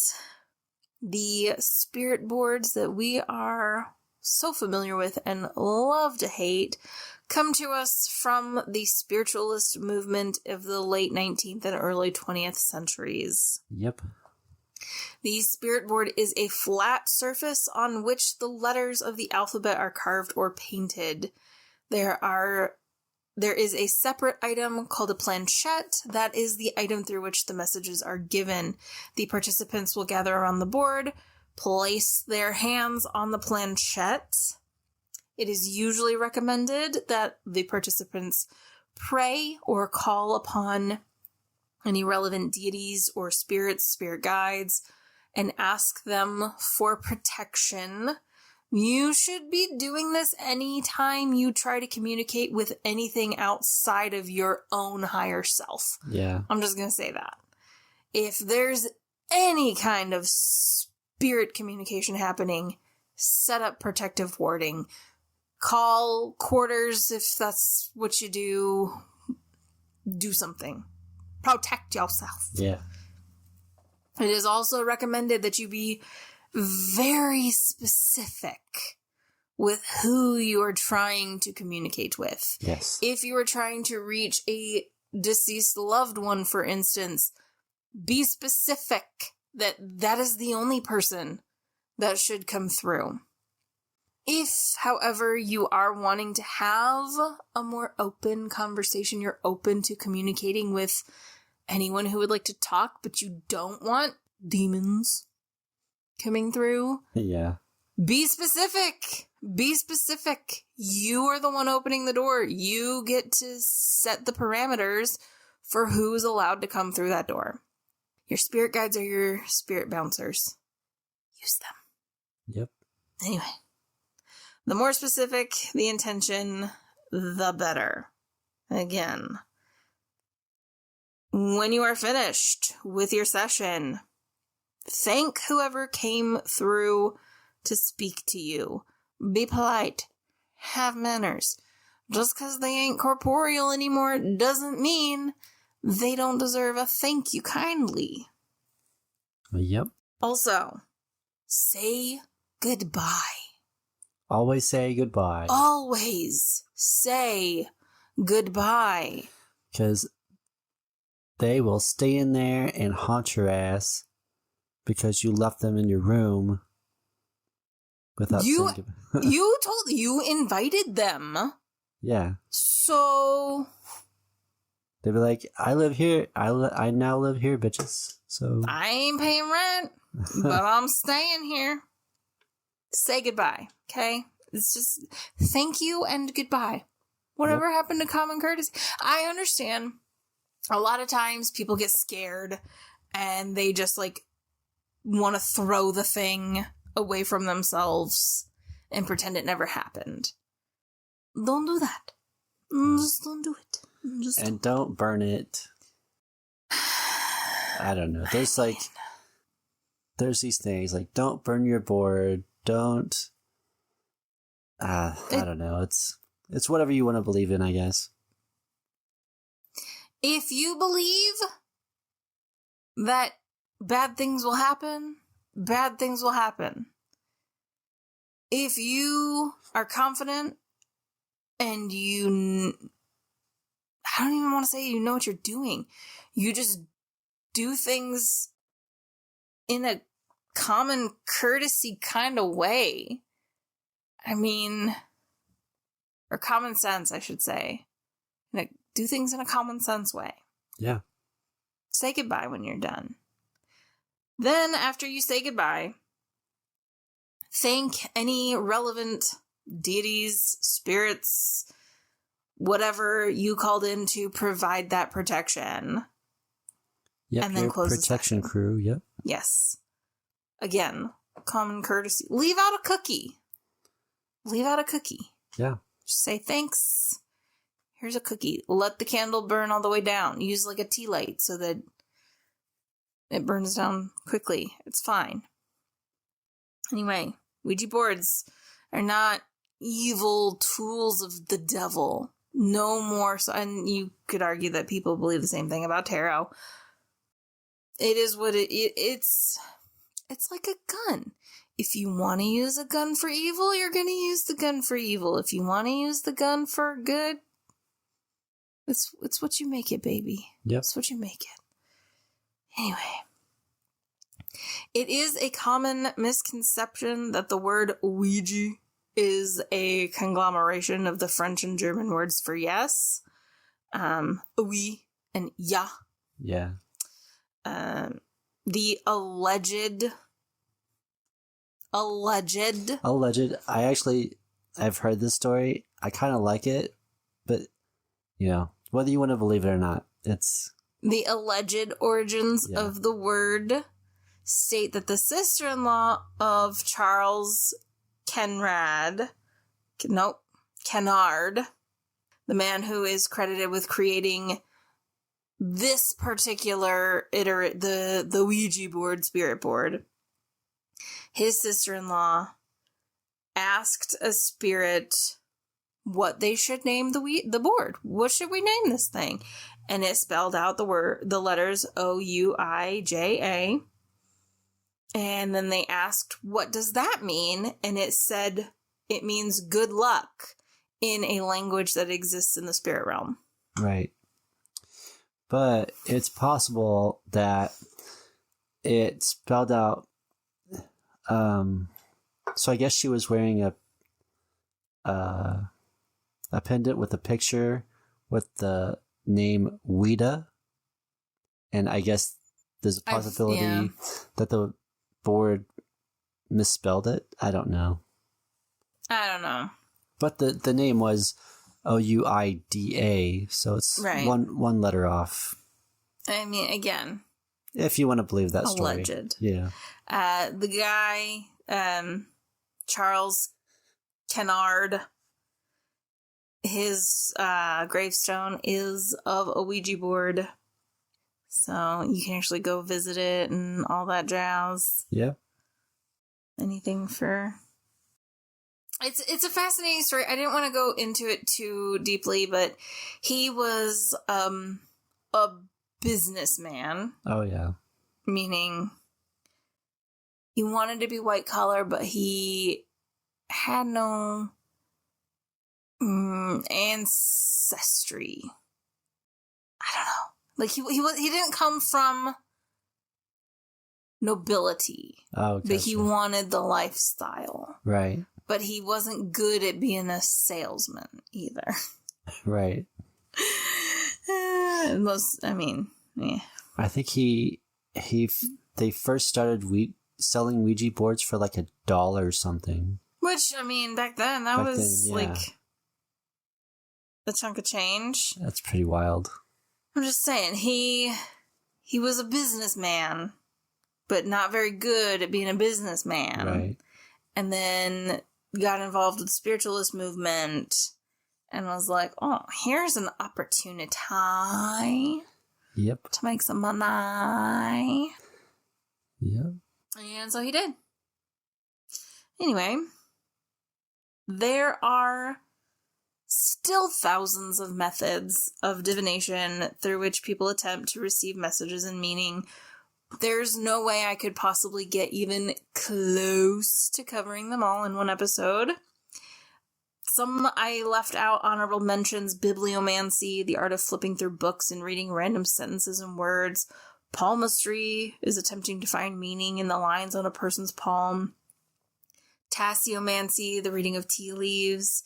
the spirit boards that we are so familiar with and love to hate come to us from the spiritualist movement of the late 19th and early 20th centuries. Yep. The spirit board is a flat surface on which the letters of the alphabet are carved or painted. There is a separate item called a planchette. That is the item through which the messages are given. The participants will gather around the board, place their hands on the planchette. It is usually recommended that the participants pray or call upon any relevant deities or spirits, spirit guides, and ask them for protection. You should be doing this anytime you try to communicate with anything outside of your own higher self. Yeah. I'm just going to say that. If there's any kind of spirit communication happening, set up protective warding. Call quarters if that's what you do. Do something. Protect yourself. Yeah. It is also recommended that you be very specific with who you are trying to communicate with. Yes. If you are trying to reach a deceased loved one, for instance, be specific that that is the only person that should come through. If, however, you are wanting to have a more open conversation, you're open to communicating with anyone who would like to talk, but you don't want demons coming through. Yeah. Be specific. Be specific. You are the one opening the door. You get to set the parameters for who's allowed to come through that door. Your spirit guides are your spirit bouncers. Use them. Yep. Anyway, the more specific the intention, the better. Again, when you are finished with your session, thank whoever came through to speak to you. Be polite. Have manners. Just because they ain't corporeal anymore doesn't mean they don't deserve a thank you kindly. Yep. Also, say goodbye. Always say goodbye. Always say goodbye. Because they will stay in there and haunt your ass because you left them in your room without saying goodbye. You invited them. Yeah. So They'd be like, I live here. I now live here, bitches. So I ain't paying rent, but I'm staying here. say goodbye, okay? It's just thank you and goodbye. Whatever happened to common courtesy? I understand a lot of times people get scared and they just like want to throw the thing away from themselves and pretend it never happened. Don't do that. Just don't do it. And don't burn it. I don't know. There's these things like don't burn your board. Don't. I don't know. It's whatever you want to believe in, I guess. If you believe that bad things will happen, bad things will happen. If you are confident and I don't even want to say you know what you're doing. You just do things in a common courtesy kind of way. I mean, or common sense, I should say. Do things in a common sense way. Yeah. Say goodbye when you're done. Then, after you say goodbye, thank any relevant deities, spirits, whatever you called in to provide that protection. Yep, and then your close protection crew, yep. Yes. Again, common courtesy. Leave out a cookie. Leave out a cookie. Yeah. Just say thanks. Here's a cookie. Let the candle burn all the way down. Use like a tea light so that it burns down quickly. It's fine. Anyway, Ouija boards are not evil tools of the devil. No more so. And you could argue that people believe the same thing about tarot. It is what it's like a gun. If you want to use a gun for evil, you're going to use the gun for evil. If you want to use the gun for good, it's what you make it, baby. Yep. It's what you make it. Anyway. It is a common misconception that the word Ouija is a conglomeration of the French and German words for yes. Oui and ja. Yeah. The alleged. I've heard this story. I kind of like it, but, whether you want to believe it or not, it's... The alleged origins of the word state that the sister-in-law of Charles Kennard, the man who is credited with creating this particular the Ouija board, spirit board, his sister-in-law asked a spirit what they should name the board. What should we name this thing? And it spelled out the letters Ouija. And then they asked, what does that mean? And it said it means good luck in a language that exists in the spirit realm. Right. But it's possible that it spelled out, so I guess she was wearing a pendant with a picture with the name Ouida. And I guess there's a possibility that the board misspelled it. I don't know. But the name was Ouida, so it's one letter off. I mean, again, if you want to believe that story. Alleged. Yeah. The guy, Charles Kennard, his gravestone is of a Ouija board. So you can actually go visit it and all that jazz. Yeah. Anything for... It's a fascinating story. I didn't want to go into it too deeply, but he was a businessman. Oh, yeah. Meaning he wanted to be white collar, but he had no ancestry. I don't know. Like he didn't come from nobility. Oh, gotcha. But he wanted the lifestyle. Right. But he wasn't good at being a salesman either. Right. I think they first started selling Ouija boards for like $1 or something. Which, I mean, back then, that was yeah. like a chunk of change. That's pretty wild. I'm just saying, he was a businessman, but not very good at being a businessman. Right. And then got involved with the spiritualist movement and was like, oh, here's an opportunity Yep. to make some money. Yep. And so he did. Anyway, there are still thousands of methods of divination through which people attempt to receive messages and meaning. There's no way I could possibly get even close to covering them all in one episode. Some I left out: honorable mentions: bibliomancy, the art of flipping through books and reading random sentences and words. Palmistry is attempting to find meaning in the lines on a person's palm. Tasseomancy, the reading of tea leaves.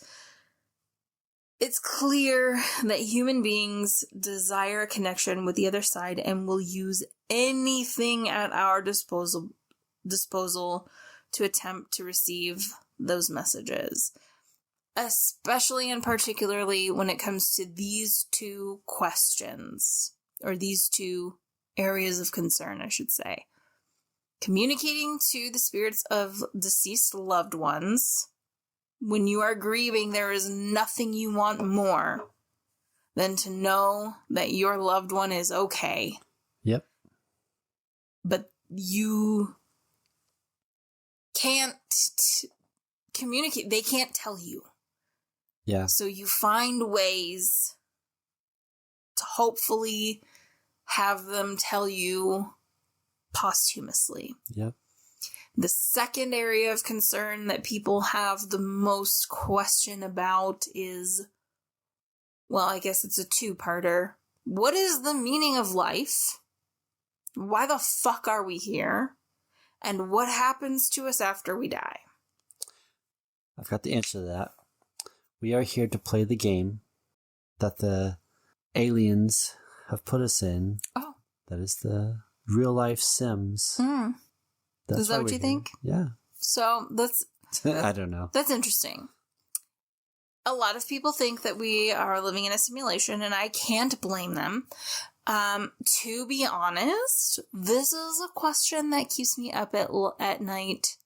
It's clear that human beings desire a connection with the other side and will use anything at our disposal to attempt to receive those messages. Especially and particularly when it comes to these two questions, or these two areas of concern, I should say. Communicating to the spirits of deceased loved ones. When you are grieving, there is nothing you want more than to know that your loved one is okay. Yep. But you can't communicate. They can't tell you. Yeah. So you find ways to hopefully have them tell you posthumously. Yep. The second area of concern that people have the most question about is, well, I guess it's a two-parter. What is the meaning of life? Why the fuck are we here? And what happens to us after we die? I've got the answer to that. We are here to play the game that the aliens have put us in. Oh. That is the real-life Sims. Mm. That's is that what you think? Yeah. So that's... I don't know. That's interesting. A lot of people think that we are living in a simulation, and I can't blame them. To be honest, this is a question that keeps me up at night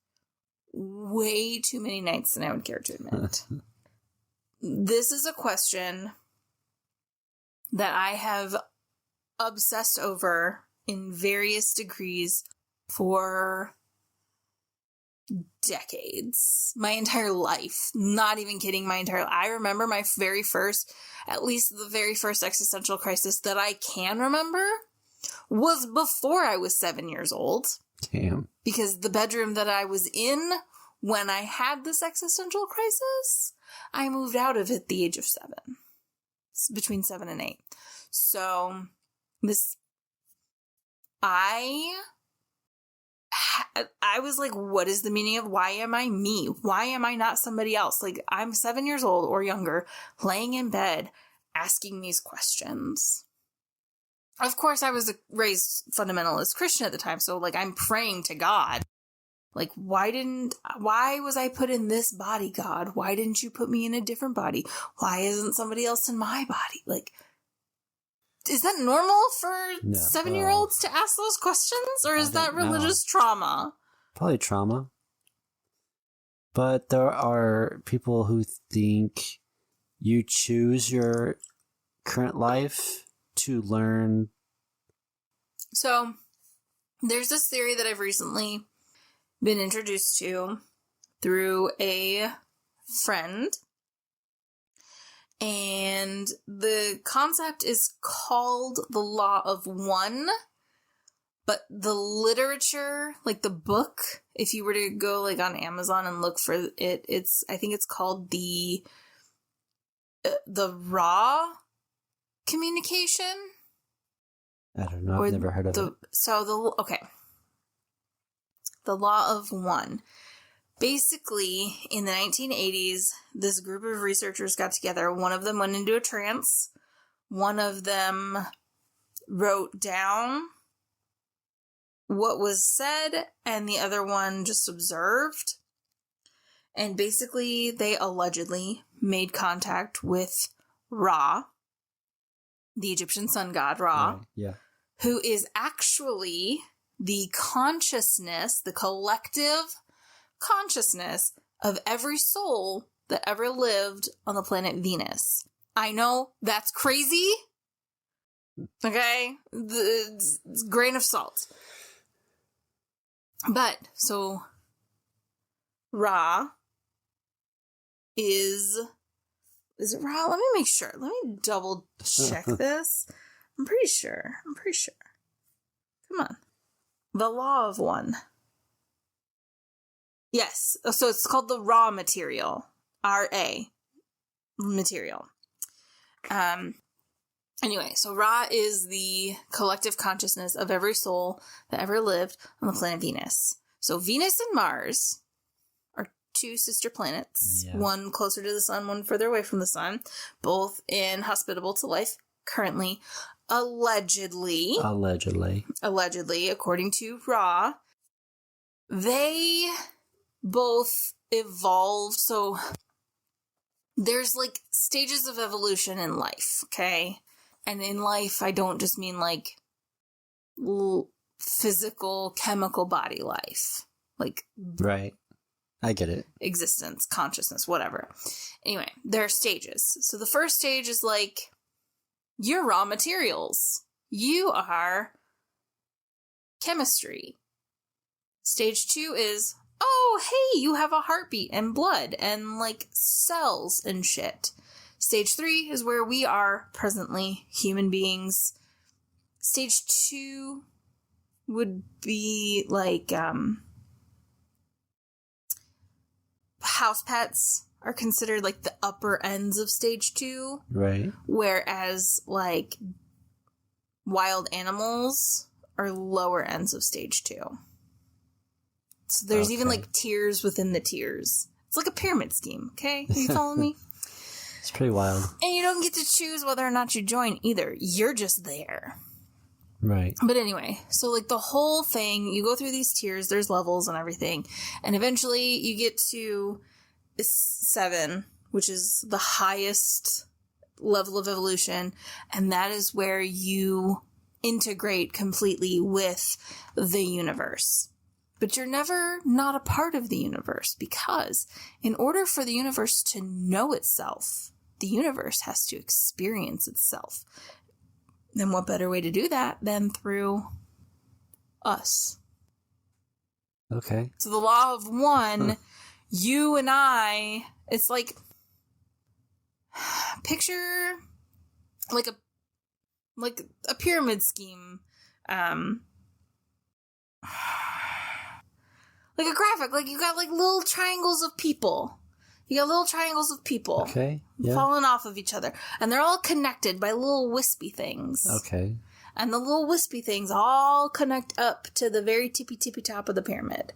way too many nights than I would care to admit. This is a question that I have obsessed over in various degrees for decades. My entire life. Not even kidding, my entire life. I remember my very first, at least the very first existential crisis that I can remember was before I was 7 years old. Damn. Because the bedroom that I was in when I had this existential crisis, I moved out of at the age of 7. It's between 7 and 8. So, I was like, what is the meaning of why am I me? Why am I not somebody else? Like, I'm 7 years old or younger, laying in bed, asking these questions. Of course, I was a raised fundamentalist Christian at the time, so, like, I'm praying to God. Like, why was I put in this body, God? Why didn't you put me in a different body? Why isn't somebody else in my body? Like, is that normal for 7-year-olds to ask those questions? Or is that religious trauma? Probably trauma. But there are people who think you choose your current life to learn. So, there's this theory that I've recently been introduced to through a friend. And the concept is called the Law of One, but the literature, like the book, if you were to go like on Amazon and look for it, I think it's called the raw communication. I don't know. I've never heard of it. The Law of One. Basically, in the 1980s, this group of researchers got together. One of them went into a trance. One of them wrote down what was said and the other one just observed. And basically, they allegedly made contact with Ra, the Egyptian sun god Ra, Right. Yeah. who is actually the consciousness, the collective consciousness of every soul that ever lived on the planet Venus. I know that's crazy. Okay? It's a grain of salt. But, so, Ra is it Ra? Let me make sure. Let me double check this. I'm pretty sure. Come on. The Law of One. Yes. So it's called the Ra material. R-A. Material. Anyway, so Ra is the collective consciousness of every soul that ever lived on the planet Venus. So Venus and Mars are two sister planets, one closer to the sun, one further away from the sun, both inhospitable to life currently. Allegedly, according to Ra, they both evolved. So there's like stages of evolution in life, okay? And in life, I don't just mean like physical, chemical body life. Like, right. I get it. Existence, consciousness, whatever. Anyway, there are stages. So the first stage is like, you're raw materials. You are chemistry. Stage 2 is, oh, hey, you have a heartbeat and blood and like cells and shit. Stage 3 is where we are presently, human beings. Stage 2 would be like house pets are considered like the upper ends of stage 2. Right. Whereas like wild animals are lower ends of stage 2. So there's even like tiers within the tiers. It's like a pyramid scheme, okay? You follow me? It's pretty wild. And you don't get to choose whether or not you join either. You're just there. Right. But anyway, so like the whole thing, you go through these tiers, there's levels and everything. And eventually you get to 7, which is the highest level of evolution. And that is where you integrate completely with the universe. But you're never not a part of the universe, because in order for the universe to know itself, the universe has to experience itself. Then what better way to do that than through us? Okay. So the Law of One, you and I, it's like, picture like a pyramid scheme. Like a graphic, like you got like little triangles of people. Okay. Yeah. Falling off of each other. And they're all connected by little wispy things. Okay. And the little wispy things all connect up to the very tippy top of the pyramid.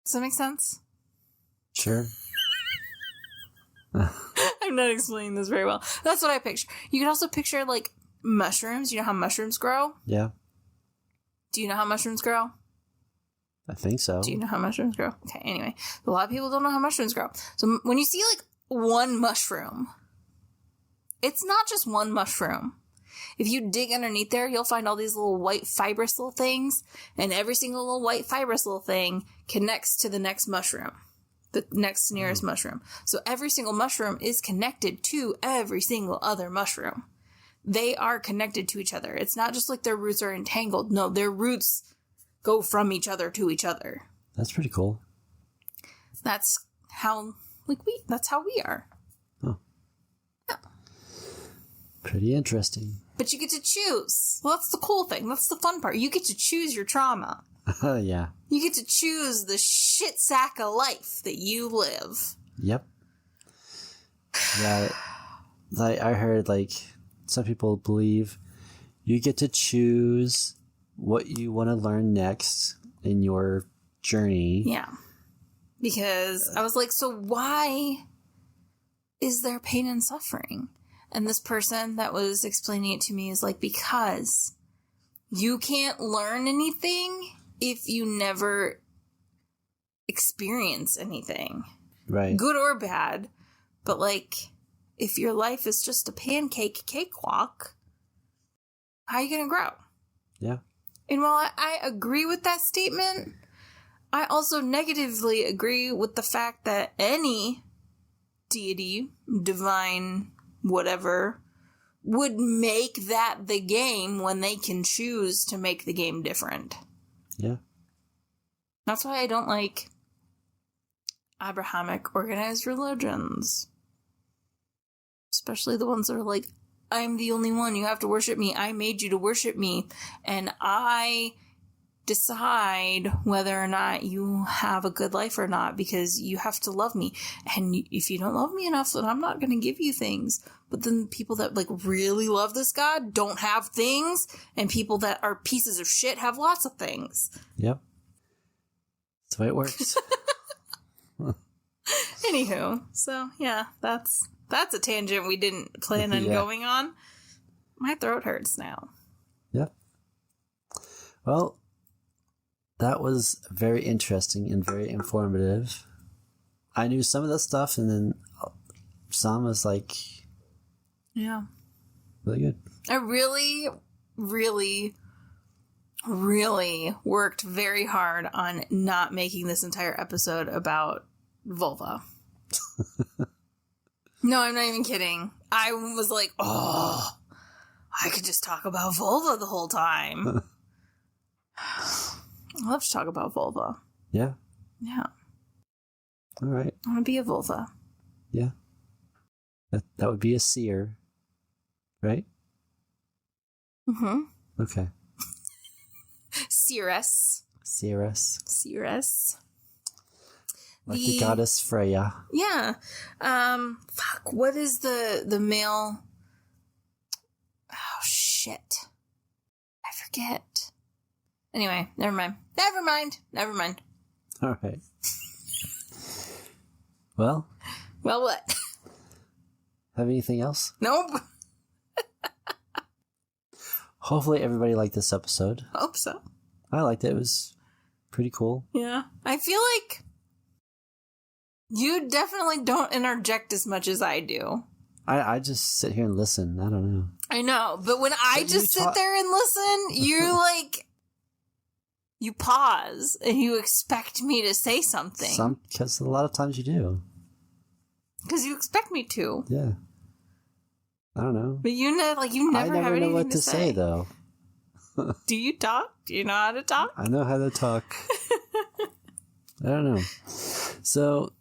Does that make sense? Sure. I'm not explaining this very well. That's what I picture. You can also picture like mushrooms. You know how mushrooms grow? Yeah. Do you know how mushrooms grow? I think so. Do you know how mushrooms grow? Okay, anyway. A lot of people don't know how mushrooms grow. So when you see like one mushroom, it's not just one mushroom. If you dig underneath there, you'll find all these little white fibrous little things, and every single little white fibrous little thing connects to the next mushroom, the next nearest mushroom. So every single mushroom is connected to every single other mushroom. They are connected to each other. It's not just like their roots are entangled. No, their roots go from each other to each other. That's pretty cool. That's how we are. Oh. Yeah. Pretty interesting. But you get to choose. Well, that's the cool thing. That's the fun part. You get to choose your trauma. Yeah. You get to choose the shit sack of life that you live. Yep. Yeah. I heard like some people believe you get to choose what you want to learn next in your journey. Yeah. Because I was like, so why is there pain and suffering? And this person that was explaining it to me is like, because you can't learn anything if you never experience anything. Right. Good or bad. But, like, if your life is just a pancake cakewalk, how are you going to grow? Yeah. And while I agree with that statement, I also negatively agree with the fact that any deity, divine, whatever, would make that the game when they can choose to make the game different. Yeah. That's why I don't like Abrahamic organized religions. Especially the ones that are like, I'm the only one, you have to worship me, I made you to worship me, and I decide whether or not you have a good life or not because you have to love me. And if you don't love me enough, then I'm not going to give you things. But then people that like really love this God don't have things, and people that are pieces of shit have lots of things. Yep. That's the way it works. Anywho, so yeah, that's a tangent we didn't plan on going on. My throat hurts now. Yep. Well, that was very interesting and very informative. I knew some of the stuff, and then some was like, yeah, really good. I really, really, really worked very hard on not making this entire episode about vulva. No, I'm not even kidding. I was like, oh, I could just talk about vulva the whole time. I love to talk about vulva. Yeah. Yeah. All right. I want to be a vulva. Yeah. That would be a seer, right? Mm-hmm. Okay. Seeress. Seeress. Like the The goddess Freya. Yeah. Fuck, what is the male? Oh, shit. I forget. Anyway, never mind. All right. Well, what? have anything else? Nope. Hopefully everybody liked this episode. Hope so. I liked it. It was pretty cool. Yeah. I feel like you definitely don't interject as much as I do. I just sit here and listen. I don't know. I know, but when I just sit there and listen, you like... You pause and you expect me to say something. Because a lot of times you do. Because you expect me to. Yeah. I don't know. But you never have anything know what to say, though. Do you talk? Do you know how to talk? I know how to talk. I don't know. So,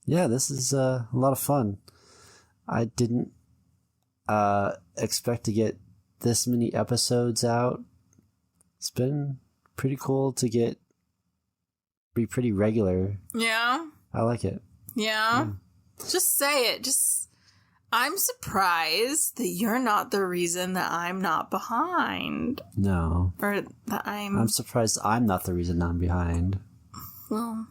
yeah, this is a lot of fun. I didn't expect to get this many episodes out. It's been pretty cool to be pretty regular. Yeah. I like it. Yeah. Just say it. I'm surprised that you're not the reason that I'm not behind. No. Or that I'm surprised I'm not the reason I'm behind. Well,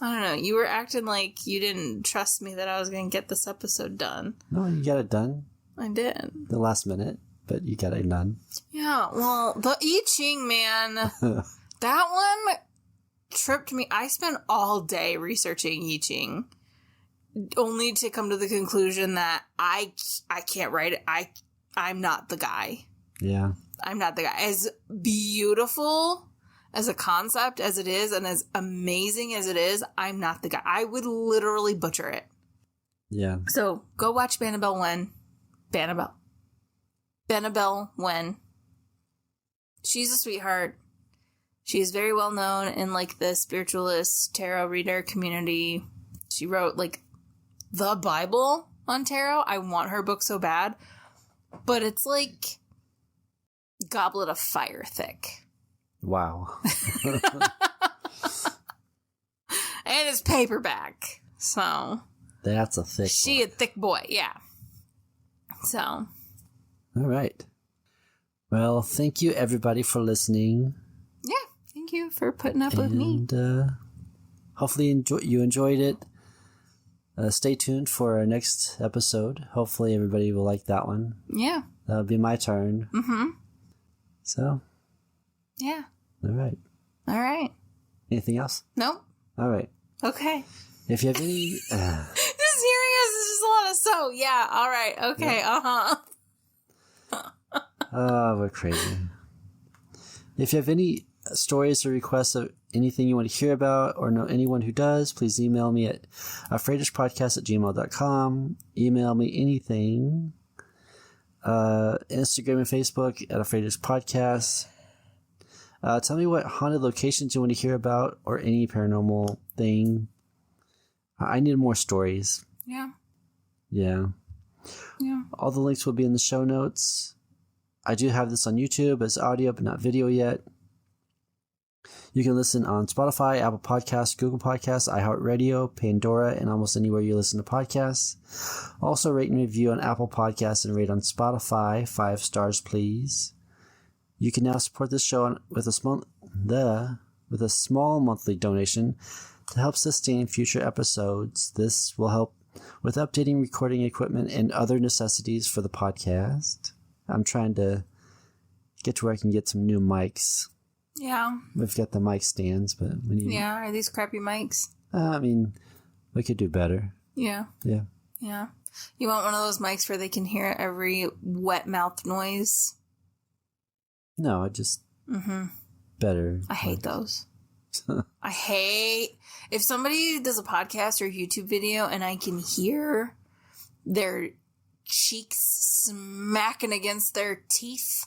I don't know. You were acting like you didn't trust me that I was going to get this episode done. No, you got it done. I did. The last minute, but you got it done. Yeah, well, the I Ching, man, that one tripped me. I spent all day researching I Ching, only to come to the conclusion that I can't write it. I'm not the guy. Yeah. I'm not the guy. As beautiful as a concept as it is, and as amazing as it is, I'm not the guy. I would literally butcher it. Yeah. So, go watch Bannabelle Wen. She's a sweetheart. She's very well known in like the spiritualist tarot reader community. She wrote like the Bible on tarot. I want her book so bad, but it's like Goblet of Fire thick. Wow. And it's paperback. So that's a thick she one. a thick boy, yeah. So all right. Well, thank you everybody for listening. yeah, thank you for putting up with me. And hopefully you enjoyed it. Stay tuned for our next episode. Hopefully everybody will like that one. Yeah. that'll be my turn. Mm-hmm. So. Yeah. All right. All right. Anything else? Nope. All right. Okay. If you have any... Just hearing us is just a lot of so. Yeah. All right. Okay. Yep. Uh-huh. Oh, we're crazy. If you have any stories or requests of anything you want to hear about or know anyone who does, please email me at afraidishpodcast@gmail.com. Email me anything. Instagram and Facebook at afraidishpodcast. Tell me what haunted locations you want to hear about or any paranormal thing. I need more stories. Yeah. Yeah. Yeah. All the links will be in the show notes. I do have this on YouTube as audio, but not video yet. You can listen on Spotify, Apple Podcasts, Google Podcasts, iHeartRadio, Pandora, and almost anywhere you listen to podcasts. Also, rate and review on Apple Podcasts and rate on Spotify. 5 stars, please. You can now support this show with a small monthly donation to help sustain future episodes. This will help with updating recording equipment and other necessities for the podcast. I'm trying to get to where I can get some new mics. Yeah. We've got the mic stands, but we need... Yeah, are these crappy mics? I mean, we could do better. Yeah. Yeah. Yeah. You want one of those mics where they can hear every wet mouth noise? No, just better. I hate those. I hate... If somebody does a podcast or a YouTube video and I can hear their cheeks smacking against their teeth,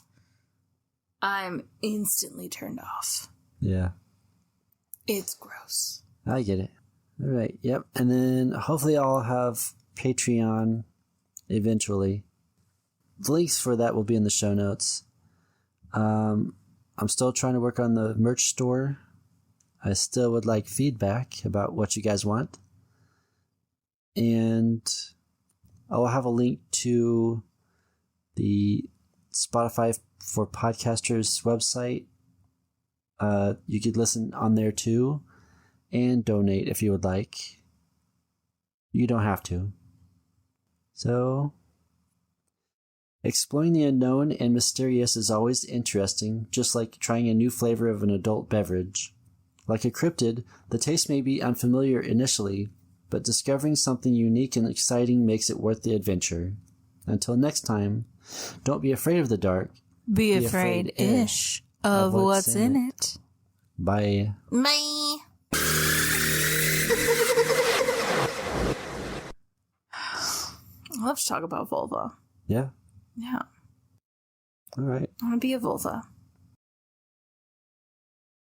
I'm instantly turned off. Yeah. It's gross. I get it. All right. Yep. And then hopefully I'll have Patreon eventually. The links for that will be in the show notes. I'm still trying to work on the merch store. I still would like feedback about what you guys want. And I'll have a link to the Spotify for Podcasters website. You could listen on there too and donate if you would like. You don't have to. So, exploring the unknown and mysterious is always interesting, just like trying a new flavor of an adult beverage. Like a cryptid, the taste may be unfamiliar initially, but discovering something unique and exciting makes it worth the adventure. Until next time, don't be afraid of the dark. Be afraid-ish of what's in it. Bye. Bye. I love to talk about vulva. Yeah? Yeah. All right. I want to be a vulva.